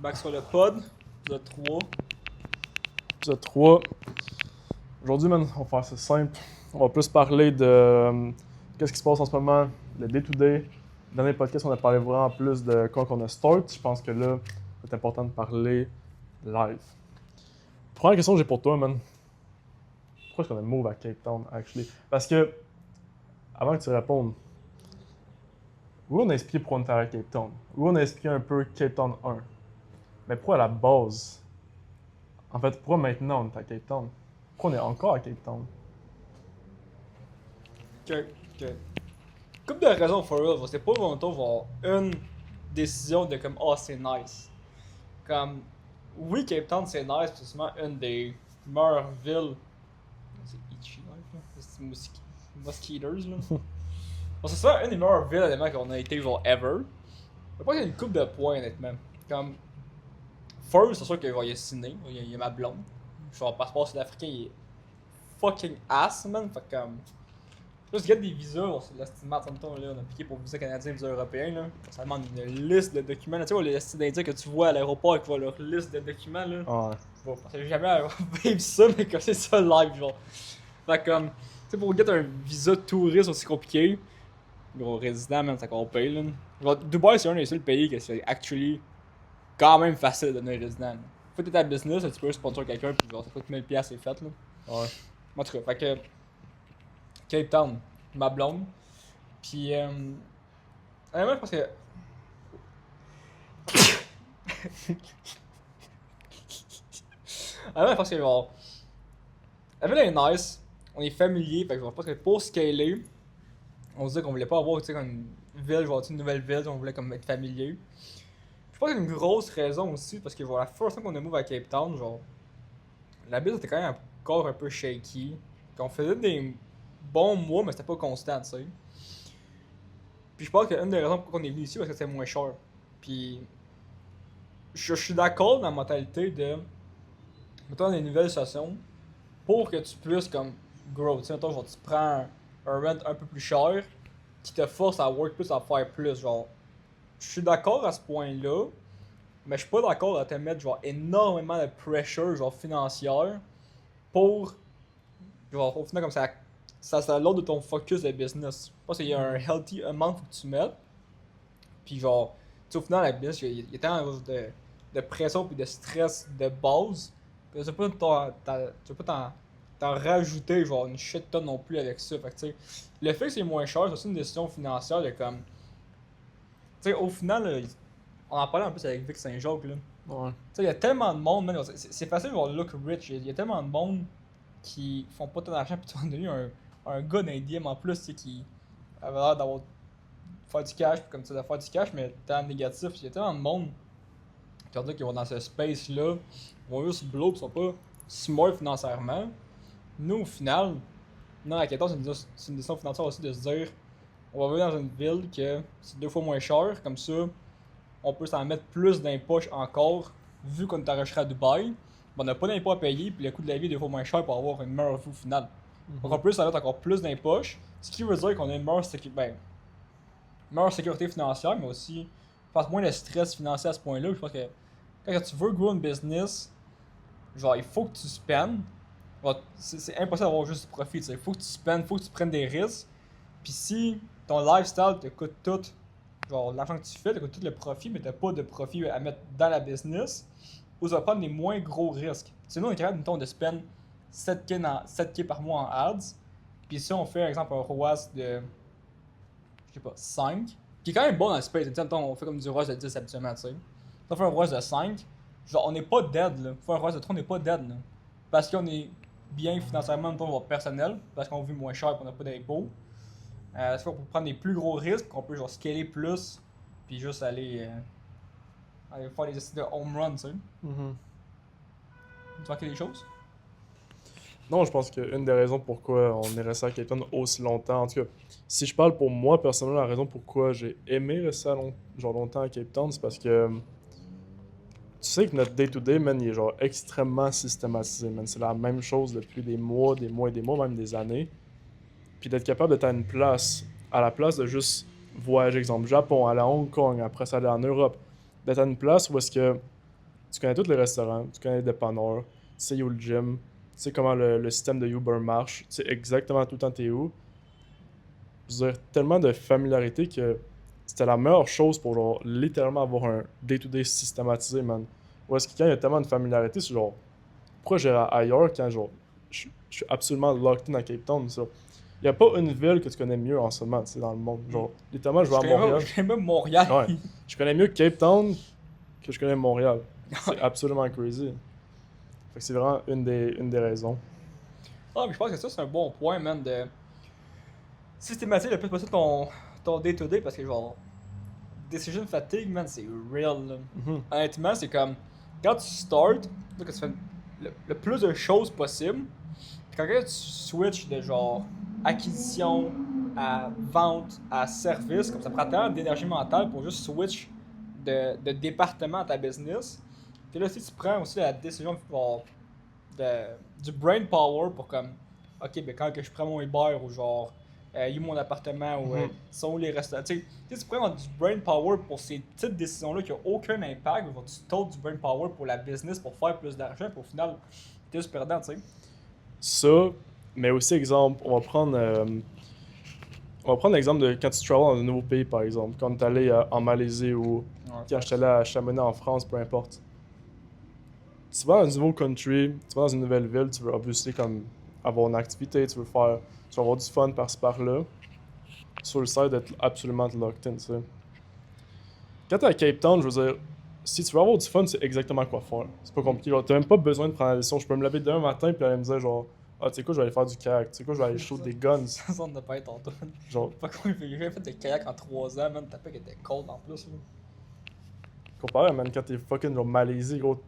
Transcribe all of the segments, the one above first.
back sur le pod, épisode 3. Épisode 3. Aujourd'hui, man, on va faire ça simple. On va plus parler de qu'est-ce qui se passe en ce moment, le day-to-day. Dans les podcasts, on a parlé vraiment plus de quand on a start. Je pense que là, c'est important de parler live. Première question que j'ai pour toi, man. Pourquoi est-ce qu'on a move à Cape Town, actually? Parce que, avant que tu répondes, oui, on a expliqué pourquoi on était à Cape Town. Oui, on a expliqué un peu Cape Town 1. Mais pourquoi à la base? En fait, pourquoi maintenant on est à Cape Town? Pourquoi on est encore à Cape Town? Ok. Couple de raisons for real. C'était pas volontaire d'avoir une décision de comme, oh, c'est nice. Comme, oui, Cape Town c'est nice, c'est souvent une des meilleures villes. C'est Itchy Life, là. C'est Mosquitoes, là. Bon, c'est souvent une des meilleures villes, honnêtement, qu'on a été, genre, ever. Je pense qu'il y a une couple de points, honnêtement. Comme, first, c'est sûr qu'il y a Sydney, il y a ma blonde. Genre, passeport sud-africain, il est fucking ass, man. Fait que, comme, juste get des visas, c'est l'estimé en temps, là, on a piqué pour visa canadien, visa européen, là. Ça demande une liste de documents, là. Tu vois, les estimes d'indiens que tu vois à l'aéroport avec leur liste de documents, là. Ouais. Bon, parce que j'ai jamais vivre ça, mais que c'est ça live, genre. Fait que, comme, tu sais, pour get un visa touriste aussi compliqué, gros résident, même, ça qu'on paye, là. Genre, Dubaï, c'est un des seuls pays que c'est actually quand même facile de devenir résident, là. Faut que t'aies ta business, tu peux sponsor quelqu'un, puis genre, ça coûte 1000$, c'est fait, là. Ouais. En tout cas, fait que, Cape Town, ma blonde. Puis, honnêtement, je pense que. Honnêtement, je pense que, genre, la ville est nice, on est familier, fait que je pense que pour scaler, on se dit qu'on voulait pas avoir, tu sais, comme une ville, genre, une nouvelle ville, on voulait comme être familier. Je pense qu'il y a une grosse raison aussi, parce que, genre, la first time qu'on a move à Cape Town, genre, la ville était quand même encore un peu shaky. On faisait des bons mois, mais c'était pas constant, tu sais. Puis je pense qu'une des raisons pourquoi on est venu ici, parce que c'était moins cher. Puis je suis d'accord dans la mentalité de, mettons, des nouvelles stations, pour que tu puisses comme grow. Tu sais, mettons, genre, tu prends un rent un peu plus cher, qui te force à work plus, à faire plus. Genre, je suis d'accord à ce point-là, mais je suis pas d'accord à te mettre genre énormément de pressure genre financière pour genre au final comme ça c'est l'autre de ton focus de business. Je pense qu'il y a un healthy amount faut que tu mettes. Puis genre, tu sais, au final, la business, il y a tellement de pression puis de stress de base que tu peux pas t'en rajouter genre une shit tonne non plus avec ça. Fait que tu sais, le fait que c'est moins cher, c'est aussi une décision financière de comme. Tu sais, au final, là, on en parlait un peu avec Vic Saint-Jacques là. Ouais. Tu sais, il y a tellement de monde, man, c'est facile de voir look rich. Il y a tellement de monde qui font pas tant d'argent, puis tu vas donner un gars d'un DM en plus, tu sais, qui avait l'air d'avoir faire du cash, puis comme tu dis, faire du cash, mais tant négatif. Il y a tellement de monde qui vont dire qu'ils vont dans ce space-là, ils vont juste blow, ils sont pas smart financièrement. Nous, au final, non, à 14, c'est une décision financière aussi de se dire on va vivre dans une ville que c'est 2 fois moins cher, comme ça, on peut s'en mettre plus dans les poches encore, vu qu'on est enregistré à Dubaï. On n'a pas d'impôts à payer, puis le coût de la vie est 2 fois moins cher pour avoir une meilleure vie au final. Donc on peut s'en mettre encore plus dans les poches, ce qui veut dire qu'on a une meilleure sécurité financière, mais aussi je pense moins de stress financier à ce point-là. Je pense que quand tu veux grow une business, genre il faut que tu spendes. C'est impossible d'avoir juste du profit. Il faut que tu spendes, il faut que tu prennes des risques. Puis si ton lifestyle te coûte tout, genre l'argent que tu fais, te coûte tout le profit, mais t'as pas de profit à mettre dans la business, ou tu vas prendre des moins gros risques. Sinon, on est capable de spend 7K par mois en ads. Puis si on fait, par exemple, un ROAS de, je sais pas, 5, qui est quand même bon dans le space. Tu sais, on fait comme du ROAS de 10 habituellement, tu sais. Si on fait un ROAS de 5, genre on n'est pas dead, là. Faire un ROAS de 3, on n'est pas dead, là. Parce qu'on est bien financièrement, mettons, personnel, parce qu'on vit moins cher et qu'on n'a pas d'impôts. C'est qu'on peut prendre des plus gros risques, qu'on peut genre scaler plus, puis juste aller faire des essais de home run, tu sais. Mhm. Tu vois quelque chose? Non, je pense qu'une des raisons pourquoi on est resté à Cape Town aussi longtemps, en tout cas, si je parle pour moi personnellement, la raison pourquoi j'ai aimé rester genre longtemps à Cape Town, c'est parce que tu sais que notre day-to-day, man, il est genre extrêmement systématisé, man. C'est la même chose depuis des mois, des mois et des mois, même des années. Puis d'être capable d'être à une place, à la place de juste voyager, exemple Japon, aller à Hong Kong, après ça aller en Europe, d'être à une place où est-ce que Tu connais tous les restaurants, tu connais les dépanneurs, tu sais où le gym, tu sais comment le système de Uber marche, tu sais exactement tout le temps t'es où. Je veux dire, tellement de familiarité que c'était la meilleure chose pour genre littéralement avoir un day-to-day systématisé, man. Ou est-ce que quand il y a tellement de familiarité, c'est genre, pourquoi j'irais ailleurs quand genre, je suis absolument locked in à Cape Town, ça. Il n'y a pas une ville que tu connais mieux en ce moment, tu sais, dans le monde. Genre, littéralement, je vais à Montréal. Je connais même Montréal. Ouais. Je connais mieux Cape Town que je connais Montréal. C'est absolument crazy. Fait que c'est vraiment une des raisons. Ah, mais je pense que ça, c'est un bon point, man, de systématiser le plus possible ton day-to-day parce que, genre, decision fatigue, man, c'est real, là. Mhm. Honnêtement, c'est comme, quand tu start, là, que tu fais le plus de choses possible, puis quand tu switches de, genre, acquisition à vente à service, comme ça prend tellement d'énergie mentale pour juste switch de département à ta business. Puis là, si tu prends aussi la décision genre, du brain power pour comme, ok, ben quand que je prends mon Uber ou genre, où est mon appartement ou sont où les restaurants. Tu sais, tu prends du brain power pour ces petites décisions-là qui n'ont aucun impact, ou tu t'ôtes du brain power pour la business pour faire plus d'argent, puis au final, t'es juste perdant, tu sais. Ça, mais aussi, exemple, on va prendre l'exemple de quand tu travailles dans un nouveau pays, par exemple. Quand tu es allé en Malaisie ou quand je suis allé à Chamonix en France, peu importe. Tu vas dans un nouveau country, tu vas dans une nouvelle ville, tu veux obviously comme avoir une activité, tu vas avoir du fun par-ci par-là. Sur le site d'être absolument locked in, tu sais. Quand t'es à Cape Town, je veux dire, si tu veux avoir du fun, tu sais exactement quoi faire. C'est pas compliqué. Genre, t'as même pas besoin de prendre la décision. Je peux me lever demain matin puis aller me dire genre, ah, tu sais quoi, je vais aller faire du kayak. Tu sais quoi, je vais aller shoot des guns. Ça sonne de pas être tantôt. Genre, Pas cool, j'ai jamais fait de kayak en 3 ans, man. T'as pas qu'elle était cold en plus, là. comparé à man, quand t'es fucking genre Malaisie, gros.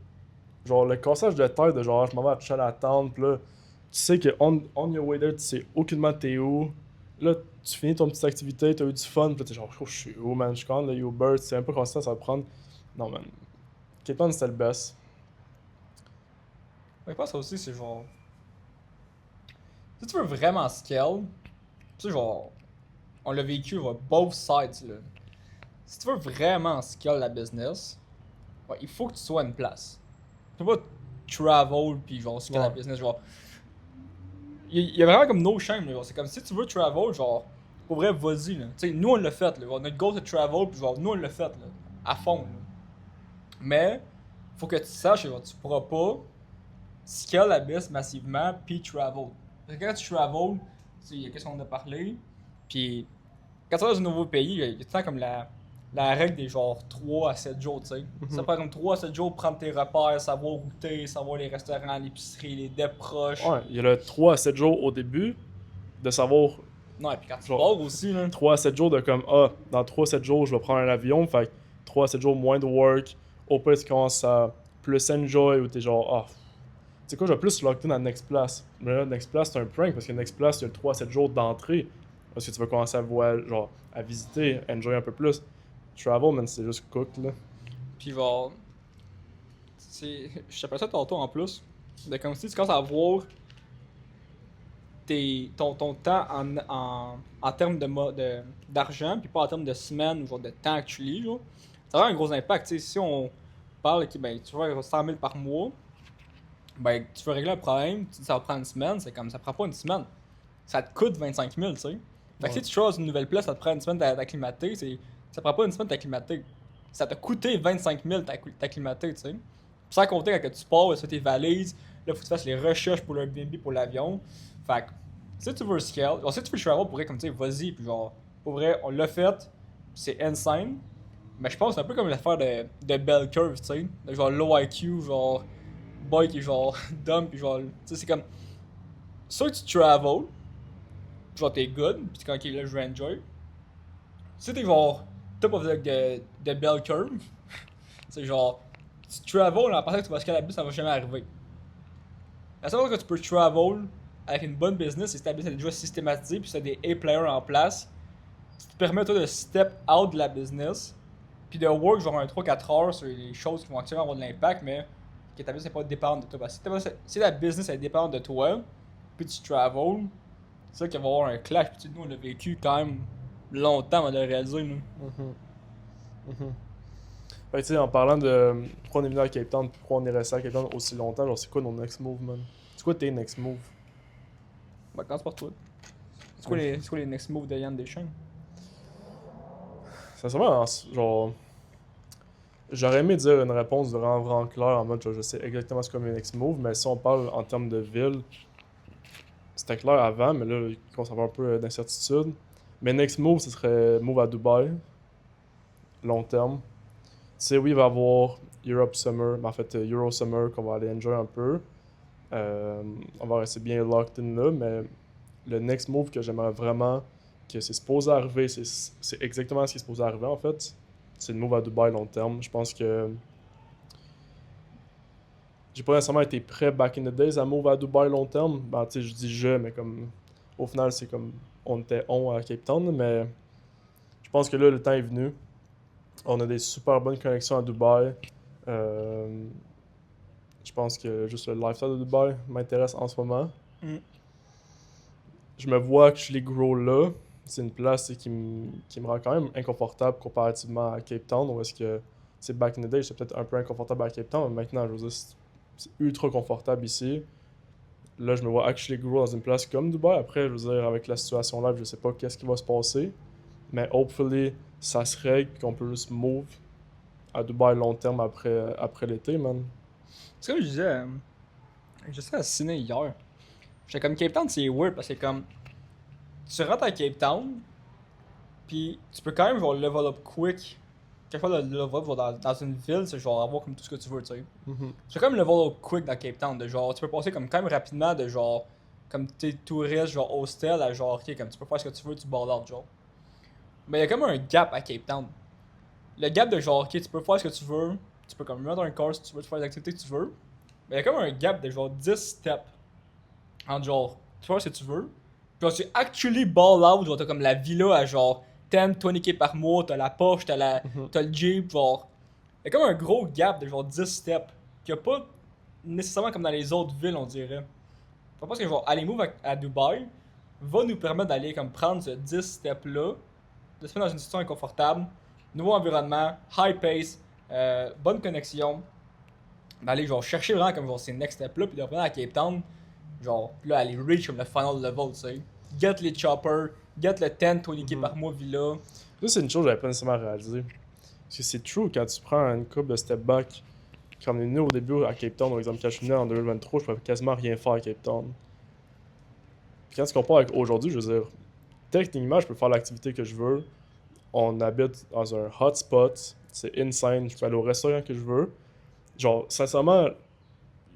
Genre, le cassage de tête de genre, je m'en vais à Chinatown, pis là, tu sais que on your way there, tu sais aucunement t'es où. Là, tu finis ton petite activité, t'as eu du fun, pis là, t'es genre, oh, je suis où, man? Je commande le Uber, tu sais un peu combien de temps ça va prendre. Non, man. Cape Town, c'était le best. Mais je pense que ça aussi, c'est genre. Si tu veux vraiment scale, tu sais, genre. On l'a vécu, genre, both sides, là. Si tu veux vraiment scale la business, ouais, il faut que tu sois à une place. Tu peux pas travel puis genre scale la Ouais. business, genre. Il y a vraiment comme no shame, là. Genre, c'est comme si tu veux travel, genre. Pour vrai, vas-y, là. Tu sais, nous on l'a fait, là. Genre, notre goal c'est travel, puis genre, nous on l'a fait, là. À fond, là. Mais, faut que tu saches, genre, tu pourras pas scale la business massivement puis travel. Parce que quand tu travel, tu sais, il y a qu'est-ce qu'on a parlé, puis quand tu vas dans un nouveau pays, il y a tout le temps comme la règle des genre 3 à 7 jours, tu sais. Ça prend comme 3 à 7 jours pour prendre tes repères, savoir où t'es, savoir les restaurants, l'épicerie, les dep proches. Ouais, il y a le 3 à 7 jours au début, de savoir Non, et puis quand tu genre, pars aussi, là. 3 à 7 jours de comme, ah, dans 3 à 7 jours, je vais prendre un avion, fait que 3 à 7 jours moins de work. Au pire, tu commences à plus enjoy ou t'es genre, ah, tu sais quoi, je vais plus locked in à Next Place. Mais là, Next Place, c'est un prank parce que Next Place, il y a le 3 à 7 jours d'entrée. Parce que tu vas commencer à voir, genre, à visiter, enjoy un peu plus. Travel, man, c'est juste cooked, là. Puis genre, je t'appelle ça tantôt en plus, de comme si tu commences à voir ton temps en termes d'argent, puis pas en termes de semaines ou genre de temps que tu lis, genre. Ça a un gros impact, tu sais, si on parle que ben, tu vois 100 000 par mois, ben, tu veux régler un problème, tu dis ça va prendre une semaine, c'est comme ça prend pas une semaine. Ça te coûte 25 000, tu sais. Fait que si tu choisis une nouvelle place, ça te prend une semaine d'acclimater, ça prend pas une semaine d'acclimater. Ça t'a coûté 25 000 d'acclimater, tu sais. Puis sans compter quand tu pars, tu fais tes valises, là, faut que tu fasses les recherches pour l'Airbnb, pour l'avion. Fait que, si tu veux scale, genre, si tu veux travel, pour vrai, comme tu sais, vas-y, puis genre, pour vrai, on l'a fait, c'est insane. Mais je pense que c'est un peu comme l'affaire de bell curve, tu sais. De genre low IQ, genre, boy qui est genre dumb, puis genre, tu sais, c'est comme, soit tu travel, genre t'es good, pis quand là je vais enjoy. Si t'es genre top of the bell curve, c'est genre, tu travel en pensant que tu vas scaler la bus, ça va jamais arriver. La seule fois que tu peux travel avec une bonne business, c'est si ta business est déjà systématisée, puis si t'as des A-players en place, qui te permet toi de step out de la business, puis de work genre un 3-4 heures sur les choses qui vont actuellement avoir de l'impact, mais que ta business n'est pas dépendante de toi. Parce que si la business est dépendante de toi, puis tu travel, c'est ça qu'il va y avoir un clash. Puis nous, on l'a vécu quand même longtemps avant de le réaliser. Nous. Fait que, tu sais, en parlant de pourquoi on est venu à Cape Town, pourquoi on est resté à Cape Town aussi longtemps, genre, c'est quoi nos next moves, man? C'est quoi tes next moves? Bah, commence par toi. C'est quoi les next moves de Yann Deschamps? Sincèrement, genre, j'aurais aimé dire une réponse vraiment, vraiment claire en mode, genre, je sais exactement ce qu'est mes next moves, mais si on parle en termes de ville, c'était clair avant, mais là, il commence à avoir un peu d'incertitude. Mais next move, ce serait move à Dubaï, long terme. Tu sais, oui, il va y avoir Europe Summer, mais en fait, Euro Summer qu'on va aller enjoy un peu. On va rester bien locked in là, mais le next move que j'aimerais vraiment, que c'est supposé arriver, c'est exactement ce qui est supposé arriver en fait. C'est le move à Dubaï long terme. Je pense que j'ai pas nécessairement été prêt back in the days à move à Dubaï long terme. Ben, tu sais, je dis je, mais comme au final, c'est comme on était à Cape Town, mais je pense que là, le temps est venu. On a des super bonnes connexions à Dubaï. Euh, je pense que juste le lifestyle de Dubaï m'intéresse en ce moment. Mm. Je me vois que je les grow là. C'est une place qui me rend quand même inconfortable comparativement à Cape Town, où est-ce que, c'est back in the day, j'étais peut-être un peu inconfortable à Cape Town, mais maintenant, je veux dire, c'est ultra confortable ici. Là, je me vois actually grow dans une place comme Dubaï. Après, je veux dire, avec la situation là, je sais pas qu'est-ce qui va se passer, mais hopefully, ça se règle, qu'on peut juste move à Dubaï long terme après l'été, man. C'est comme je disais, j'étais à Sydney hier. J'étais comme Cape Town, c'est weird parce que comme tu rentres à Cape Town, puis tu peux quand même genre level up quick. Quelquefois le level up genre, dans une ville, c'est genre avoir comme tout ce que tu veux, tu sais. Mhm. Tu peux quand même level up quick dans Cape Town, de genre tu peux passer comme quand même rapidement de genre comme t'es touriste genre hostel à genre ok comme tu peux faire ce que tu veux, tu ball out genre. Mais il y a comme un gap à Cape Town. Le gap de genre ok tu peux faire ce que tu veux, tu peux comme mettre un car si tu veux, tu faire les activités que tu veux. Mais il y a comme un gap de genre 10 steps entre genre, tu vois ce que tu veux. Puis genre, tu actually ball out, genre, t'as comme la villa à genre 10, 20k par mois, t'as la Porsche, Mhm. t'as le Jeep, genre. Il y a comme un gros gap de genre 10 steps. Qu'il y a pas nécessairement comme dans les autres villes, on dirait. Je pense que genre, aller move à Dubaï va nous permettre d'aller comme prendre ce 10 steps là, de se mettre dans une situation inconfortable, nouveau environnement, high pace, bonne connexion, d'aller genre chercher vraiment comme genre ces next steps là, puis de revenir à Cape Town. Genre, là, aller reach comme le final level, tu sais. Get les choppers, get le 10, 20k par mois villa. Ça, c'est une chose que j'avais pas nécessairement réalisé. Parce que c'est true, quand tu prends une coupe de step back, quand on est venu au début à Cape Town, par exemple, quand je suis venu en 2023, je pouvais quasiment rien faire à Cape Town. Puis quand tu compares avec aujourd'hui, je veux dire, techniquement, je peux faire l'activité que je veux. On habite dans un hotspot, c'est insane, je peux aller au restaurant que je veux. Genre, sincèrement,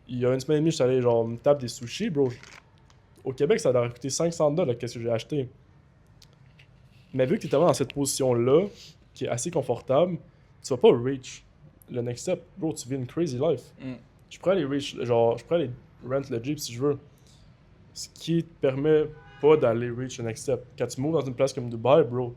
il y a une semaine et demie, je suis allé genre me taper des sushis, bro. Au Québec, ça aurait coûté 500$, qu'est-ce que j'ai acheté. Mais vu que tu es vraiment dans cette position-là, qui est assez confortable, tu vas pas reach le next step. Bro, tu vis une crazy life. Mm. Je pourrais aller reach, genre, je pourrais aller rent le Jeep si je veux. Ce qui te permet pas d'aller reach le next step. Quand tu moves dans une place comme Dubaï, bro,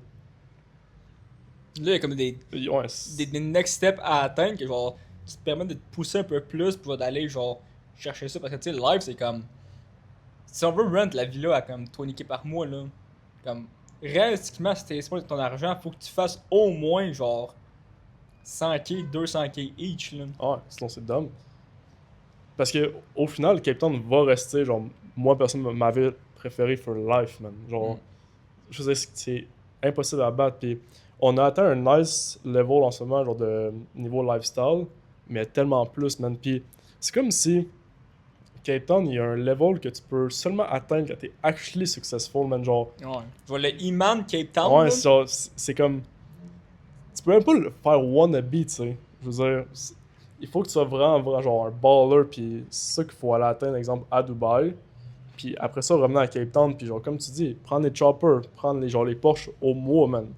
Là, il y a comme ouais, des next steps à atteindre que genre, qui te permettent de te pousser un peu plus pour d'aller genre chercher ça. Parce que tu sais, le live, c'est comme. Si on veut rent la villa à comme 20k par mois, là, comme. Réalistiquement, si t'es pour ton argent, faut que tu fasses au moins genre 100k, 200k each, là. ouais, sinon c'est dumb. Parce que au final, Cape Town va rester, genre, moi, personne ma ville préférée for life, man. Genre, Mm. je veux dire, c'est impossible à battre. Puis on a atteint un nice level en ce moment, genre de niveau lifestyle, mais tellement plus, man. Puis c'est comme si Cape Town, il y a un level que tu peux seulement atteindre quand t'es actually successful, man. Genre, Ouais. Je vois le Iman Cape Town, ouais, là. c'est comme. Tu peux même pas le faire wannabe, tu sais. Je veux dire, il faut que tu sois vraiment genre un baller, puis c'est ça qu'il faut aller atteindre, exemple, à Dubaï. Puis après ça, revenir à Cape Town, puis genre, comme tu dis, prendre les choppers, prendre genre, les Porsche au mois, man.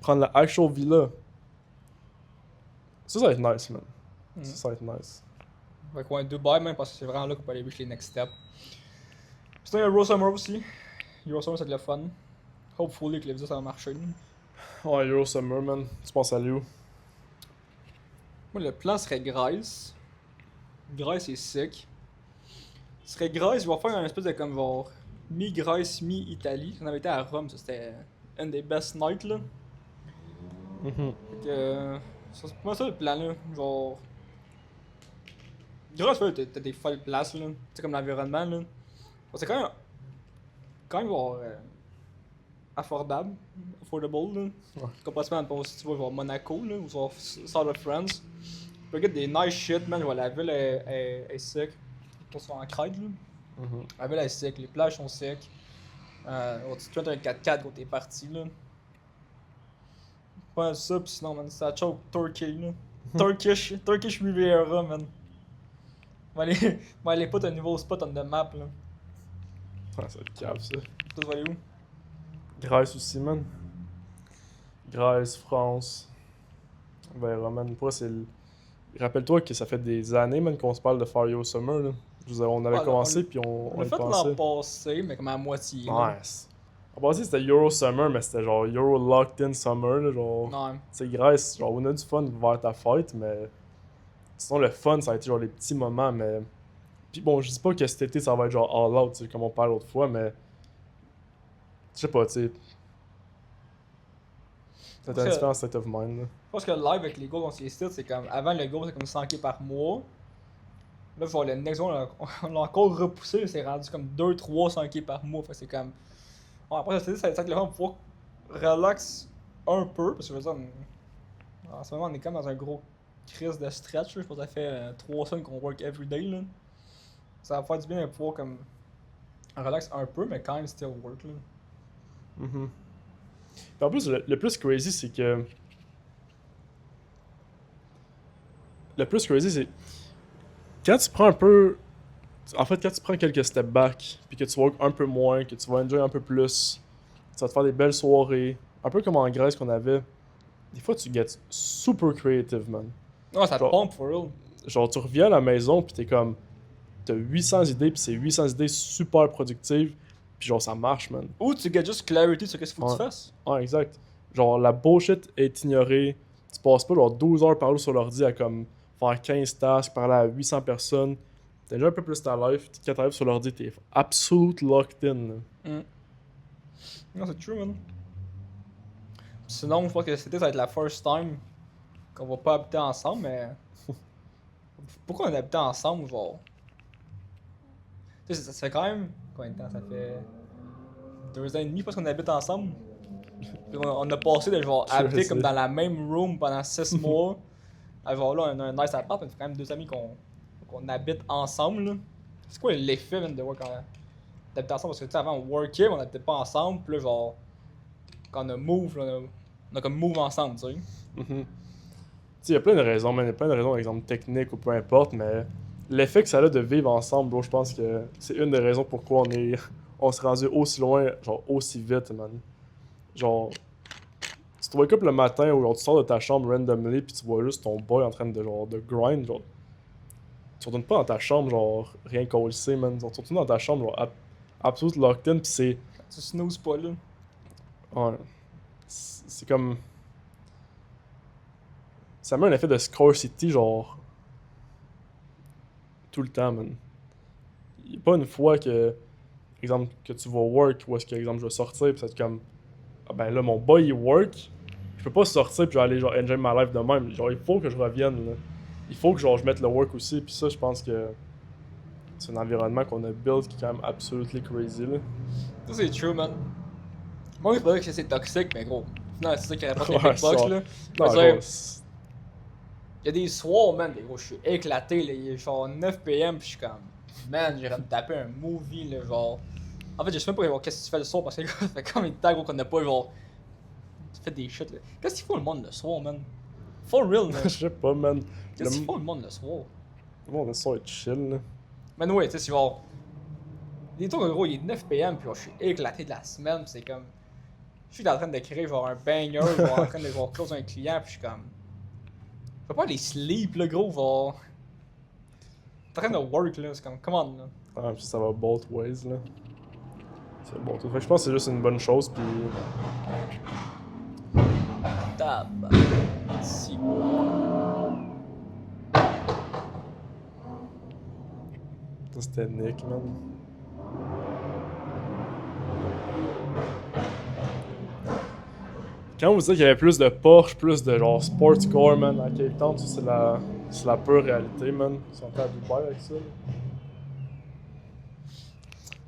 Prendre la actual villa. Ça va être nice, man. Mm. Ça va être nice. Fait que ouais, Dubaï même parce que c'est vraiment là qu'on peut aller reach les next steps. Sinon, il y a Euro Summer aussi. Euro Summer, c'est de la fun. Hopefully que les visas ça va marcher. Ouais, Euro Summer, man. Tu penses à lui où? Moi, le plan serait Grèce. Grèce est sick. Ce serait Grèce, je vais faire un espèce de comme genre mi-Grèce, mi-Italie. On avait été à Rome, ça c'était une des best nights là. Mhm. Fait que, C'est pas ça le plan là. Genre. Déjà, tu vois, t'as des folles places là. Tu sais, comme l'environnement là. Bon, c'est quand même genre, affordable. Affordable là. Ouais. Comparativement à si tu vas genre Monaco là, ou genre South of France. Tu peux get des nice shit, man. Genre, la ville est sec. Pour se faire en crête là. Mhm. La ville est sec, les plages sont secs. Tu te mets un 4x4 quand t'es parti là. Pas ça, pis sinon, man, ça choke Turkey là. Turkish Riviera, man. Va aller put un nouveau spot on the map là. Ouais, ça te cave, ça. Tu vas aller où? Grèce aussi, man. Grèce, France. Verra, man. Pourquoi c'est le... Rappelle-toi que ça fait des années, man, qu'on se parle de Far Yo Summer, là. Je veux dire, on avait Ah, commencé, puis on l'a y fait pensait. l'an passé, mais comme à moitié. là. Ouais. En passé, c'était Euro Summer, mais c'était genre Euro Locked In Summer, là, genre... Non. Tu sais, Grèce, genre, on a du fun vers ta fête, mais... Sinon, le fun, ça a été genre les petits moments, mais... Puis bon, je dis pas que cet été, ça va être genre all out, tu sais, comme on parle l'autre fois, mais... Je sais pas, tu sais... C'est un Parce que- différent state of mind, là. Je pense que live avec les gars qu'on s'est ici, c'est comme. Avant le go, c'est comme 100k par mois. Là, genre, le next one, on l'a encore repoussé, c'est rendu comme 2-3 100k par mois. Fait que c'est comme. Bon, après, ça va être le fun pour pouvoir relax un peu, parce que je veux dire, en ce moment, on est comme dans un gros crise de stretch. Là. Je pense que ça fait 3 semaines qu'on work everyday. Là. Ça va faire du bien de pouvoir comme relax un peu, mais quand même still work. Là. Mhm. Puis en plus, le plus crazy, c'est que... Le plus crazy, c'est... Quand tu prends un peu... En fait, quand tu prends quelques steps back, puis que tu work un peu moins, que tu vas enjoy un peu plus, tu vas te faire des belles soirées, un peu comme en Grèce qu'on avait, des fois, tu get super creative, man. Non, ça Genre- pompe for real. Genre, tu reviens à la maison, puis t'es comme... T'as 800 idées, puis c'est 800 idées super productives, puis genre, ça marche, man. Ou tu get juste clarity sur qu'est-ce qu'il faut que tu Ouais. fasses. Ouais, exact. Genre, la bullshit est ignorée. Tu passes pas genre 12 heures par jour sur l'ordi à comme faire 15 tasks, parler à 800 personnes. T'as déjà un peu plus ta life. Quand t'arrives sur l'ordi, t'es absolute locked in. Là. Non, c'est true, man. Sinon, je pense que c'était ça va être la first time qu'on va pas habiter ensemble, mais. Pourquoi on habitait ensemble, genre? Tu sais, ça fait quand même. Combien de temps ça fait 2 ans et demi, parce qu'on habite ensemble. Puis on a passé de genre Je habiter sais. comme dans la même room pendant 6 mois. À genre là, on a un nice appart, mais c'est quand même 2 amis qu'on habite ensemble, là. C'est quoi l'effet, man, de voir quand d'habiter ensemble? Parce que tu sais, avant on workait, mais on habitait pas ensemble, puis là, genre. Quand on a move, là, on a comme move ensemble, tu sais. Mhm. Tu sais, il y a plein de raisons, man. Il y a plein de raisons, exemple techniques ou peu importe, mais l'effet que ça a de vivre ensemble, bro, je pense que c'est une des raisons pourquoi on s'est rendu aussi loin, genre aussi vite, man. Genre, tu te wake up le matin ou genre, tu sors de ta chambre randomly puis tu vois juste ton boy en train de genre de grind, genre. Tu retournes pas dans ta chambre, genre, rien qu'on le sait, man. Genre, tu retournes dans ta chambre, genre, absolute locked in pis c'est. Tu snooze pas, là. Ouais. C'est comme. Ça met un effet de scarcity, genre. Tout le temps, man. Y a pas une fois que. Exemple, que tu vas work ou est-ce que, exemple, je vais sortir pis c'est comme. Ah ben là, mon boy il work. Je peux pas sortir puis je vais aller genre enjoy my life de même. Genre, il faut que je revienne, là. Il faut que genre je mette le work aussi. Puis ça, je pense que c'est un environnement qu'on a build qui est quand même absolutely crazy, là. Ça, c'est true, man. Moi, je pas que c'est toxique, mais gros. Non, c'est ça qui rapporte les Ouais, big bucks, ça. là. Non, Je veux dire, gros, il y a des soirs, man, gros, je suis éclaté, là. Il est genre 9 PM, pis je suis comme, man, j'irais me taper un movie, là, genre. En fait, je sais même pas genre, qu'est-ce que tu fais le soir, parce que gros, ça fait combien de temps, gros, qu'on a pas, genre. Tu fais des shit, là. Qu'est-ce qu'il faut le monde le soir, man? For real, man. je sais pas, man. Qu'est-ce qu'il faut le monde le soir? Le monde, ça va être chill, là. Man, ouais, tu sais, c'est genre. Des trucs, gros, il est 9 PM, puis genre, je suis éclaté de la semaine, pis c'est comme. Je suis en train de créer genre un banger, genre en train de genre close un client, puis je suis comme. Je peux pas aller sleep, là, gros, genre. T'es en train de work, là, c'est comme, come on, là. Ah, puis ça va both ways, là. C'est bon. Fait que je pense que c'est juste une bonne chose, puis. Tab. Si. Ça, c'était Nick, man. Quand vous dites qu'il y avait plus de Porsche, plus de genre sports car, man, à Cape Town, ça, c'est la pure réalité, man. Ils sont à Dubaï avec ça. Là.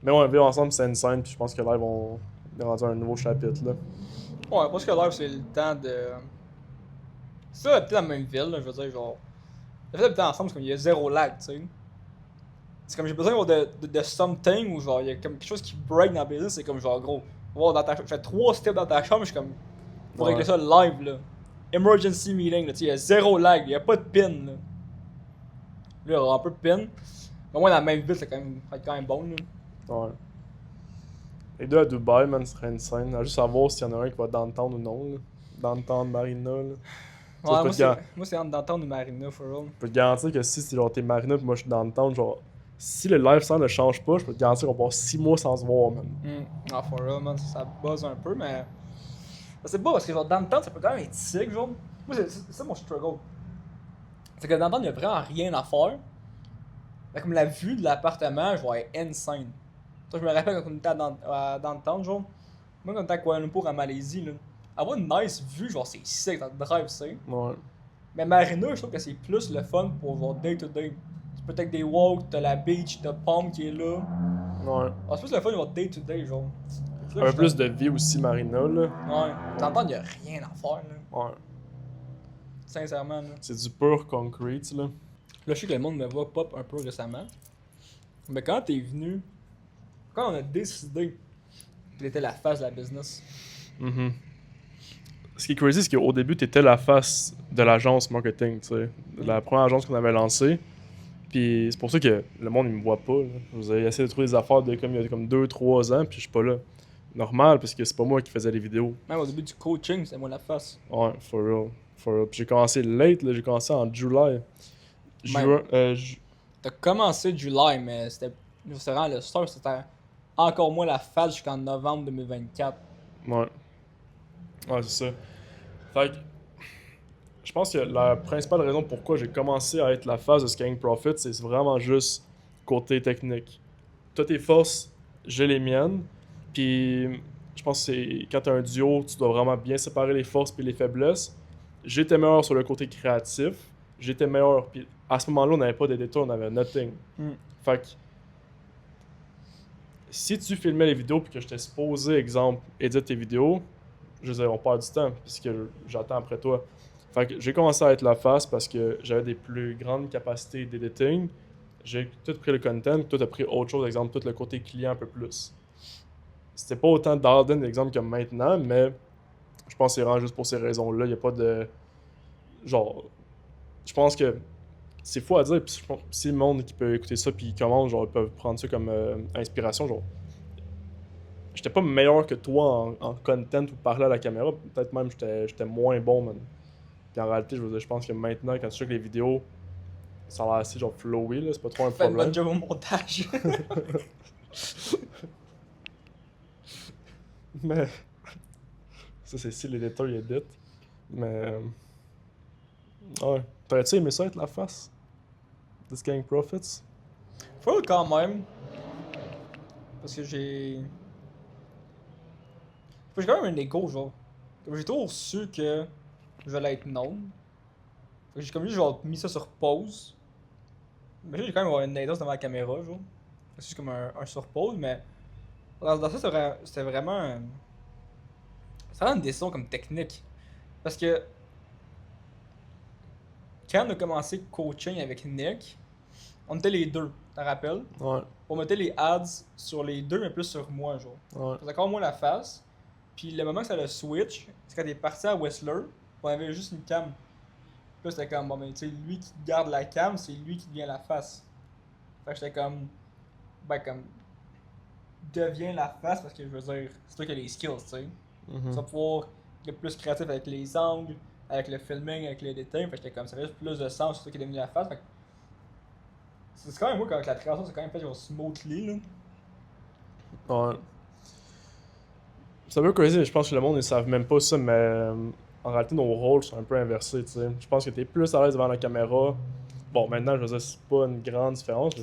Mais on vit ensemble, c'est une scène, puis je pense que live, on est rendu à un nouveau chapitre, là. Ouais, parce que live, c'est le temps de. C'est ça, habiter dans la même ville, là, je veux dire, genre. Le fait d'habiter ensemble, c'est comme il y a zéro lag, tu sais. C'est comme j'ai besoin de something ou genre, il y a comme quelque chose qui break dans le business, c'est comme genre, gros. Wow, je fais 3 steps dans ta chambre, je suis comme. Faut régler ça live, là. Emergency meeting, là, tu sais, il y a zéro lag, il y a pas de pin, là. Là, il y aura un peu de pin. Mais au moins, dans la même ville, ça va être quand même bon, là. Ouais. Les deux à Dubaï, man, ce serait une scène. À juste savoir s'il y en a un qui va downtown ou non, là. Downtown Marina, là. Ouais, moi, c'est entre downtown ou Marina, for real. Je peux te garantir que si genre t'es Marina pis moi je suis downtown, genre, si le lifestyle ne change pas, je peux te garantir qu'on passe 6 mois sans se voir, man. Ah, for real, man, ça buzz un peu, mais. C'est pas parce que genre, downtown, ça peut quand même être sick, genre. Moi, c'est ça mon struggle. C'est que downtown, il y a vraiment rien à faire. Mais comme la vue de l'appartement, je vais être insane. Toi, je me rappelle quand on était à downtown, genre. Moi, quand on était à Kuala Lumpur, en Malaisie, là. Avoir une nice vue, genre, c'est sick dans le drive, tu sais. Ouais. Mais Marina, je trouve que c'est plus le fun pour genre day to day. Tu peux take des walks, t'as la beach, t'as Palm qui est là. Ouais. Ah, c'est plus le fun genre day to day, genre. Un peu plus de vie aussi, Marina, là. Ouais. T'entends, y'a rien à faire, là. Ouais. Sincèrement, là. C'est du pur concrete, là. Là, je sais que le monde me voit pop un peu récemment. Mais quand t'es venu, quand on a décidé que t'étais la face de la business. Mm-hmm. Ce qui est crazy, c'est qu'au début, t'étais la face de l'agence marketing, tu sais. De la première agence qu'on avait lancée. Puis c'est pour ça que le monde, il me voit pas, là. Vous avez essayé de trouver des affaires il y a comme 2-3 ans, puis je suis pas là. Normal, parce que c'est pas moi qui faisais les vidéos. Même au début du coaching, c'était moi la face. Ouais, for real. For real. Puis j'ai commencé late, là. J'ai commencé en July. T'as commencé July, mais c'était vraiment le start, c'était encore moins la face jusqu'en novembre 2024. Ouais. Ouais, c'est ça. Fait que, je pense que la principale raison pourquoi j'ai commencé à être la face de Scaling Profit, c'est vraiment juste côté technique. Toi, tes forces, j'ai les miennes. Puis, je pense que c'est quand t'as un duo, tu dois vraiment bien séparer les forces puis les faiblesses. J'étais meilleur sur le côté créatif. J'étais meilleur. Puis, à ce moment-là, on n'avait pas d'éditeur, on avait nothing. Fait que, si tu filmais les vidéos puis que j'étais supposé, exemple, éditer tes vidéos, je veux dire, on perd du temps puisque j'attends après toi. Fait que j'ai commencé à être la face parce que j'avais des plus grandes capacités d'editing. J'ai tout pris le content, toi t'as pris autre chose, exemple, tout le côté client un peu plus. C'était pas autant d'Arden, exemple, que maintenant, mais je pense que c'est vraiment juste pour ces raisons-là. Il n'y a pas de. Genre. Je pense que c'est fou à dire, puis si le monde qui peut écouter ça, puis ils commencent, genre, ils peuvent prendre ça comme inspiration, genre. J'étais pas meilleur que toi en content ou parler à la caméra, peut-être même j'étais moins bon, man. Puis en réalité, je veux dire, je pense que maintenant, quand tu checkes les vidéos, ça a l'air assez genre flowy, là, c'est pas trop un Fais une bonne problème. job au montage. Mais. Ça, c'est si l'éditeur il édite. Mais. Ouais. T'aurais-tu aimé ça être la face de Scaling Profits? Faut quand même. Parce que j'ai quand même un égo, genre. Comme j'ai toujours su que je vais être known. Fait que j'ai comme juste genre mis ça sur pause. Mais j'ai quand même avoir une nados devant la caméra, genre. C'est juste comme un sur pause, mais. Dans ça, c'était vraiment. C'est vraiment une décision comme technique. Parce que. Quand on a commencé coaching avec Nick, on était les deux, t'en rappelles? Ouais. On mettait les ads sur les deux, mais plus sur moi, genre. Ouais. C'est encore moins la face. Puis le moment que ça le switch, c'est quand t'es parti à Whistler, on avait juste une cam. Puis là, c'était comme, bon, mais tu sais, lui qui garde la cam, c'est lui qui devient la face. Fait que j'étais comme, comme, deviens la face parce que je veux dire, c'est toi qui as les skills, tu sais. Tu vas pouvoir être plus créatif avec les angles, avec le filming, avec l'editing. Fait que j'étais comme, ça fait juste plus de sens, c'est toi qui es devenu la face. Fait que c'est quand même moi, quand la création, c'est quand même fait genre smoothly, là. Ouais. C'est un peu crazy, je pense que le monde ne savent même pas ça, mais en réalité, nos rôles sont un peu inversés, tu sais. Je pense que t'es plus à l'aise devant la caméra. Bon, maintenant, je veux dire, c'est pas une grande différence.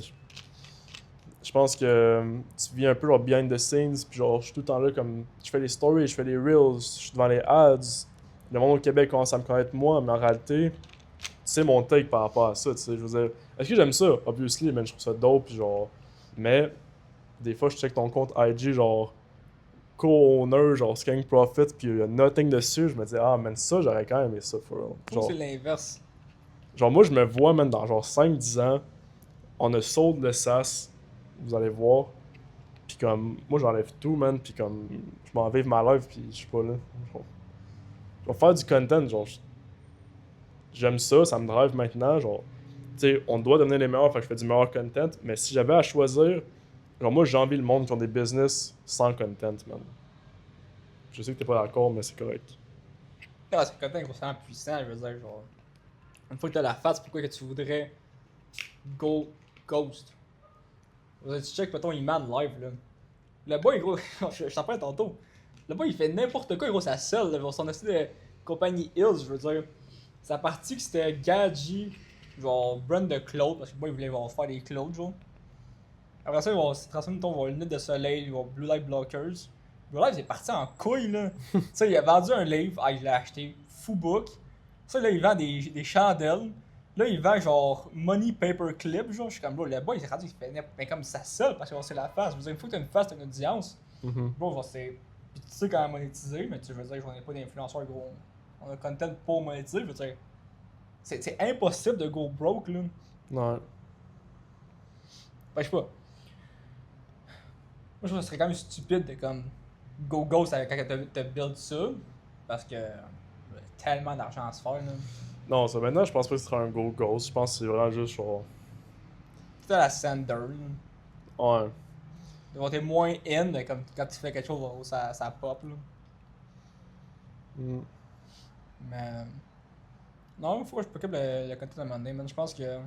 je pense que tu vis un peu genre behind the scenes, puis genre je suis tout le temps là comme je fais les stories, je fais les reels, je suis devant les ads. Le monde au Québec commence à me connaître moi, mais en réalité, tu sais mon take par rapport à ça, tu sais, je veux dire, est-ce que j'aime ça? Obviously, man, je trouve ça dope, puis genre, mais des fois je check ton compte IG genre co-owner, genre Skank Profit, puis il y a nothing dessus, je me dis ah man ça j'aurais quand même aimé ça for real. Je trouve que c'est l'inverse. Genre moi je me vois man dans genre 5-10 ans, on a sold le SaaS, vous allez voir. Puis comme, moi j'enlève tout, man, puis comme, je m'en vive ma life, puis je suis pas là. Genre, je vais faire du content, genre, j'aime ça, ça me drive maintenant, genre, tu sais, on doit devenir les meilleurs, fait que je fais du meilleur content, mais si j'avais à choisir, genre, moi j'envie le monde qui ont des business sans content, man. Je sais que t'es pas d'accord, mais c'est correct. Ah, c'est content grossièrement puissant, je veux dire, genre. Une fois que t'as la face, pourquoi que tu voudrais go ghost? Je veux dire, tu check, mettons, Iman live, là. Le boy, gros, je t'en parle tantôt. Le boy, il fait n'importe quoi, gros, ça seul, là. Genre, son astuce de compagnie Hills, je veux dire. Sa partie que c'était Gadji, genre, brand de Claude, parce que le boy, il voulait genre, faire des Claude, genre. Après ça, ils vont se transformer, mettons, une lunettes de soleil, ils vont Blue Light Blockers. Blue Light, c'est parti en couille, là. Tu sais, il a vendu un livre, ah, il l'a acheté, full book. Ça, là, il vend des chandelles. Là, il vend genre Money Paper Clip, genre. Je suis comme, bro, le boy, il s'est rendu qu'il fait comme ça seul parce que c'est la face. Je veux dire, une fois que t'as une face, t'as une audience. Mhm. Bon, genre, c'est. Puis tu sais comment monétiser, mais tu veux dire, j'en ai pas d'influenceurs, gros. On a content pour monétiser, je veux dire. C'est impossible de go broke, là. Ouais. Ben, je sais pas. Moi, je trouve que ce serait quand même stupide de comme go ghost quand t'as build ça. Parce que. Tellement d'argent à se faire, là. Non, ça maintenant, je pense pas que ce sera un go ghost, je pense que c'est vraiment juste genre. C'est la Sander, là. Ouais. Donc t'es moins in, mais comme quand tu fais quelque chose, ça pop, là. Mm. Mais. Non, il faut que je pick up le content à un moment donné, man. Je pense que.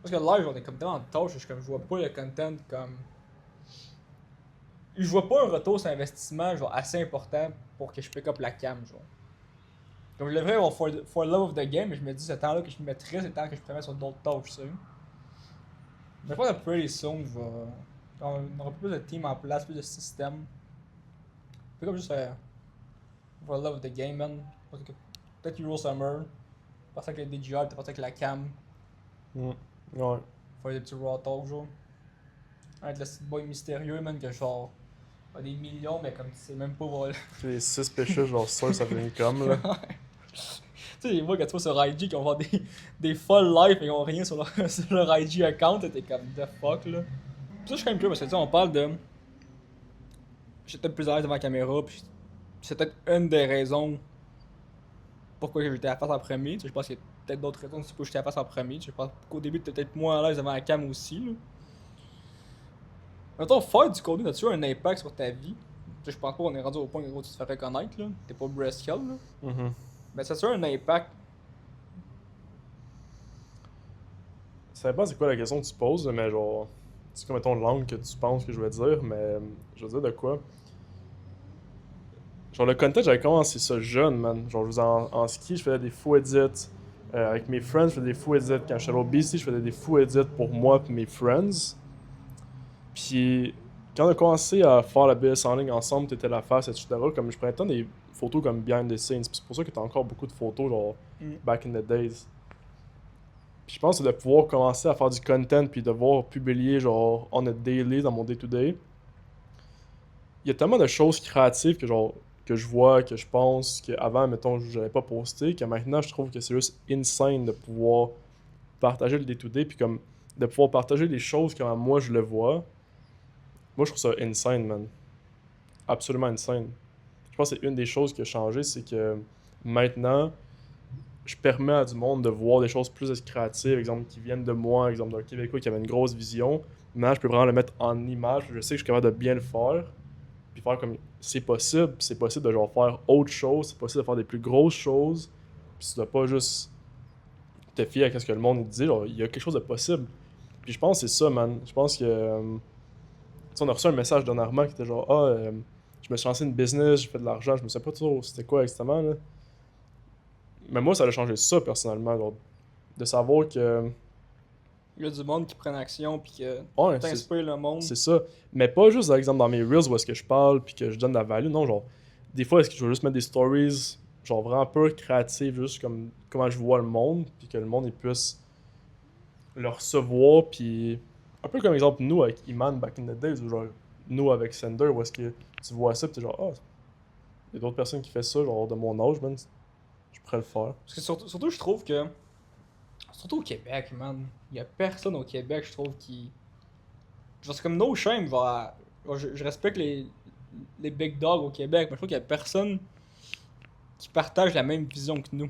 Parce que live, on est comme tellement en tâche, je vois pas le content comme. Je vois pas un retour sur investissement genre assez important pour que je pick up la cam, genre. Comme je devrais avoir for love of the game, mais je me dis ce temps-là que je me mettrais, c'est le temps que je pourrais mettre sur d'autres tâches, tu sais. Mais je pense que pretty soon, je vais. On aura plus de team en place, plus de système. Pick up juste for love of the game, man. Parce que peut-être Euro Summer, passer avec les DJI, peut-être passer avec la cam, Mm. Ouais. faire des petits raw talk, genre. Avec le petit boy mystérieux, man, que genre. A des millions, mais comme tu sais même pas voilà. Les 6 péchés, genre ça, ça fait une com, là. Tu sais, les gars, quand tu vois sur IG qui vont voir des full life et ils ont rien sur leur, sur leur IG account, t'es comme the fuck là. Puis ça, je suis quand même curieux parce que tu sais, on parle de. J'étais plus à l'aise devant la caméra, puis c'est peut-être une des raisons pourquoi j'étais à la face en premier. Tu sais, je pense qu'il y a peut-être d'autres raisons pourquoi j'étais à la face en premier. Tu sais, je pense qu'au début, t'étais peut-être moins à l'aise devant la cam aussi. Là. Mettons, faire du contenu, as-tu un impact sur ta vie? Tu sais, je pense pas qu'on est rendu au point où tu te fais reconnaître, là. T'es pas breastkill, là. Mhm. Mais ça a un impact. Ça dépend c'est quoi la question que tu poses, mais genre. C'est comme mettons l'angle que tu penses que je vais dire, mais je veux dire de quoi. Genre le content, j'avais commencé ça jeune, man. Genre je faisais en ski, je faisais des fous edits. Avec mes friends, je faisais des fous edits. Quand j'étais au BC, je faisais des fous edits pour moi et mes friends. Puis quand on a commencé à faire la BS en ligne ensemble, t'étais la face, etc. Comme je prenais tant des photos comme behind the scenes. Puis c'est pour ça que t'as encore beaucoup de photos, genre back in the days. Puis je pense que de pouvoir commencer à faire du content puis de voir publier genre on a daily dans mon day-to-day. Il y a tellement de choses créatives que genre que je vois, que je pense, qu'avant, mettons, je n'avais pas posté, que maintenant, je trouve que c'est juste insane de pouvoir partager le day-to-day, puis comme de pouvoir partager les choses comme moi je le vois. Moi, je trouve ça insane, man. Absolument insane. Je pense que c'est une des choses qui a changé, c'est que maintenant, je permets à du monde de voir des choses plus créatives, exemple, qui viennent de moi, exemple, d'un Québécois qui avait une grosse vision. Maintenant, je peux vraiment le mettre en image, je sais que je suis capable de bien le faire, puis faire comme c'est possible de genre faire autre chose, c'est possible de faire des plus grosses choses, puis tu dois pas juste te fier à ce que le monde dit, genre, il y a quelque chose de possible. Puis je pense que c'est ça, man. Je pense que. Tu sais, on a reçu un message dernièrement qui était genre, je me suis lancé une business, j'ai fait de l'argent, je me sais pas trop c'était quoi exactement, là. Mais moi, ça a changé ça personnellement, genre, de savoir que Il y a du monde qui prend action puis que Ouais, t'inspires le monde. c'est ça. Mais pas juste, par exemple, dans mes reels où est-ce que je parle puis que je donne de la value. Non, genre, des fois, est-ce que je veux juste mettre des stories, genre vraiment peu créatives, juste comme comment je vois le monde, puis que le monde il puisse le recevoir, puis un peu comme exemple nous avec Iman back in the days, ou genre nous avec Sender, où est-ce que tu vois ça, puis t'es genre, ah, il y a d'autres personnes qui font ça, genre de mon âge, man, je pourrais le faire. Parce que surtout, je trouve que. Surtout au Québec, man. Il y a personne au Québec, je trouve, qui. Genre, c'est comme No Shame, va. Je respecte les big dogs au Québec, mais je trouve qu'il y a personne qui partage la même vision que nous.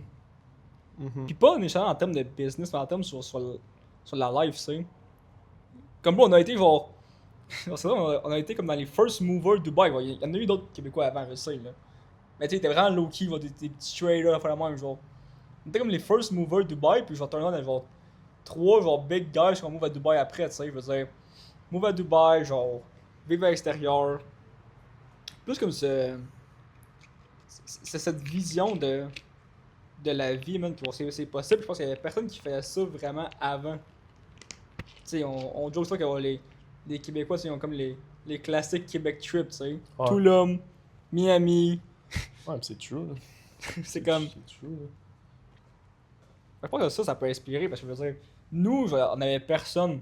Mhm. Puis pas nécessairement en termes de business, mais en termes sur la life, tu sais. Comme là, on a été genre. C'est vrai, on a été comme dans les first movers de Dubaï. Il y en a eu d'autres Québécois avant, je sais, là. Mais tu sais, t'es vraiment low-key, des petits traders, faire la même, genre. On était comme les first movers de Dubaï, puis genre, turn on, genre, trois, genre, big guys qui ont move à Dubaï après, tu sais. Je veux dire, move à Dubaï, genre, vivre à l'extérieur. Plus comme c'est cette vision de la vie, man, qui c'est possible. Je pense qu'il y avait personne qui faisait ça vraiment avant. Tu sais, on joke ça que les Québécois, ils ont comme les classiques Québec trips, tu sais. Ouais. Tulum, Miami. Ouais, mais c'est true, là. C'est comme. C'est true, là. Je pense que ça peut inspirer parce que je veux dire, nous, on avait personne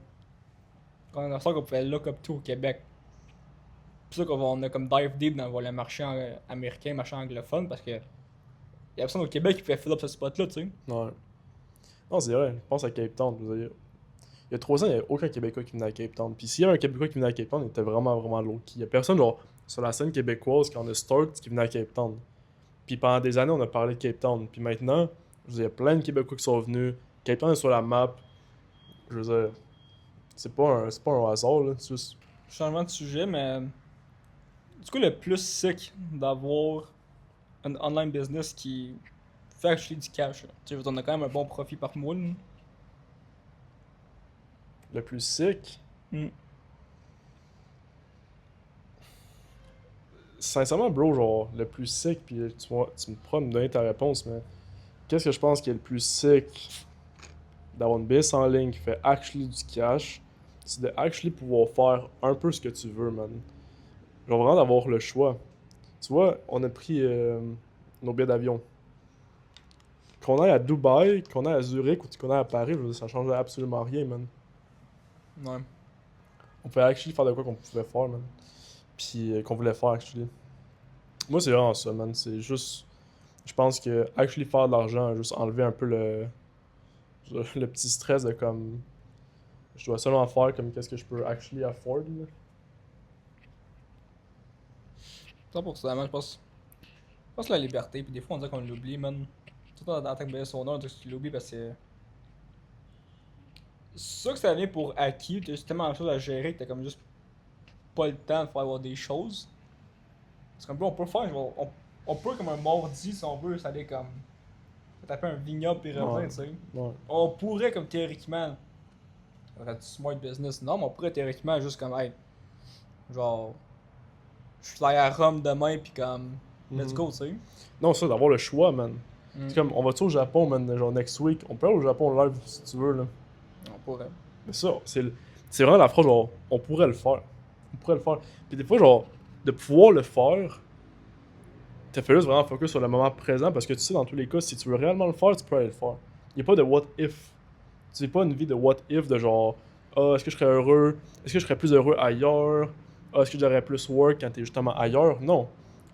qu'on a ça qu'on pouvait look up to au Québec. C'est pour ça qu'on a comme dive deep dans le marché américain, le marché anglophone, parce que y a personne au Québec qui pouvait fill up ce spot-là, tu sais. Ouais. Non, c'est vrai, je pense à Cape Town, je veux dire. Il y a 3 ans, il n'y avait aucun Québécois qui venait à Cape Town. Puis s'il y avait un Québécois qui venait à Cape Town, il était vraiment, vraiment low-key. Il n'y a personne, genre, sur la scène québécoise, quand on a start, qui venait à Cape Town. Puis pendant des années, on a parlé de Cape Town. Puis maintenant, je veux dire, il y a plein de Québécois qui sont venus. Cape Town est sur la map. Je veux dire, c'est pas un hasard, là. C'est juste. Changement de sujet, mais. Du coup, le plus sick d'avoir un online business qui fait acheter du cash. Tu sais, on a quand même un bon profit par mois. Là. Le plus sick. Mm. Sincèrement, bro, genre, le plus sick, puis tu me pourras me donner ta réponse, mais qu'est-ce que je pense qui est le plus sick d'avoir une business en ligne qui fait actually du cash, c'est de actually pouvoir faire un peu ce que tu veux, man. Genre vraiment d'avoir le choix. Tu vois, on a pris nos billets d'avion. Qu'on aille à Dubaï, qu'on aille à Zurich ou qu'on aille à Paris, je veux dire, ça change absolument rien, man. Ouais. On pouvait actually faire de quoi qu'on pouvait faire, man. Puis qu'on voulait faire, actually. Moi, c'est vraiment ça, man. C'est juste. Je pense que actually faire de l'argent, juste enlever un peu le petit stress de comme. Je dois seulement faire comme qu'est-ce que je peux actually afford, là. 100%, man, je pense la liberté, puis des fois on dirait qu'on l'oublie, man. Tout en tant que business owner, on dirait que tu l'oublies parce que. C'est sûr que ça vient pour acquis, t'as juste tellement de choses à gérer que t'as comme juste pas le temps de faire avoir des choses. Parce qu'un peu on peut faire, genre, on peut comme un mardi si on veut, ça allait comme. Taper un vignoble et revenir, Ouais. tu sais. Ouais. On pourrait comme théoriquement. Du smart business, non, mais on pourrait théoriquement juste comme, hey, genre. Je suis allé à Rome demain, puis comme. Let's Mhm. go, tu sais. Non, ça, d'avoir le choix, man. Mm. C'est comme, on va-tu au Japon, man, genre next week? On peut aller au Japon live si tu veux, là. On pourrait. Mais ça, c'est vraiment la phrase, genre, on pourrait le faire. On pourrait le faire. Puis des fois, genre, de pouvoir le faire, t'as fait juste vraiment focus sur le moment présent parce que tu sais, dans tous les cas, si tu veux réellement le faire, tu peux aller le faire. Il n'y a pas de what if. Tu sais pas une vie de what if, de genre, ah, est-ce que je serais heureux? Est-ce que je serais plus heureux ailleurs? Ah, est-ce que j'aurais plus work quand t'es justement ailleurs? Non.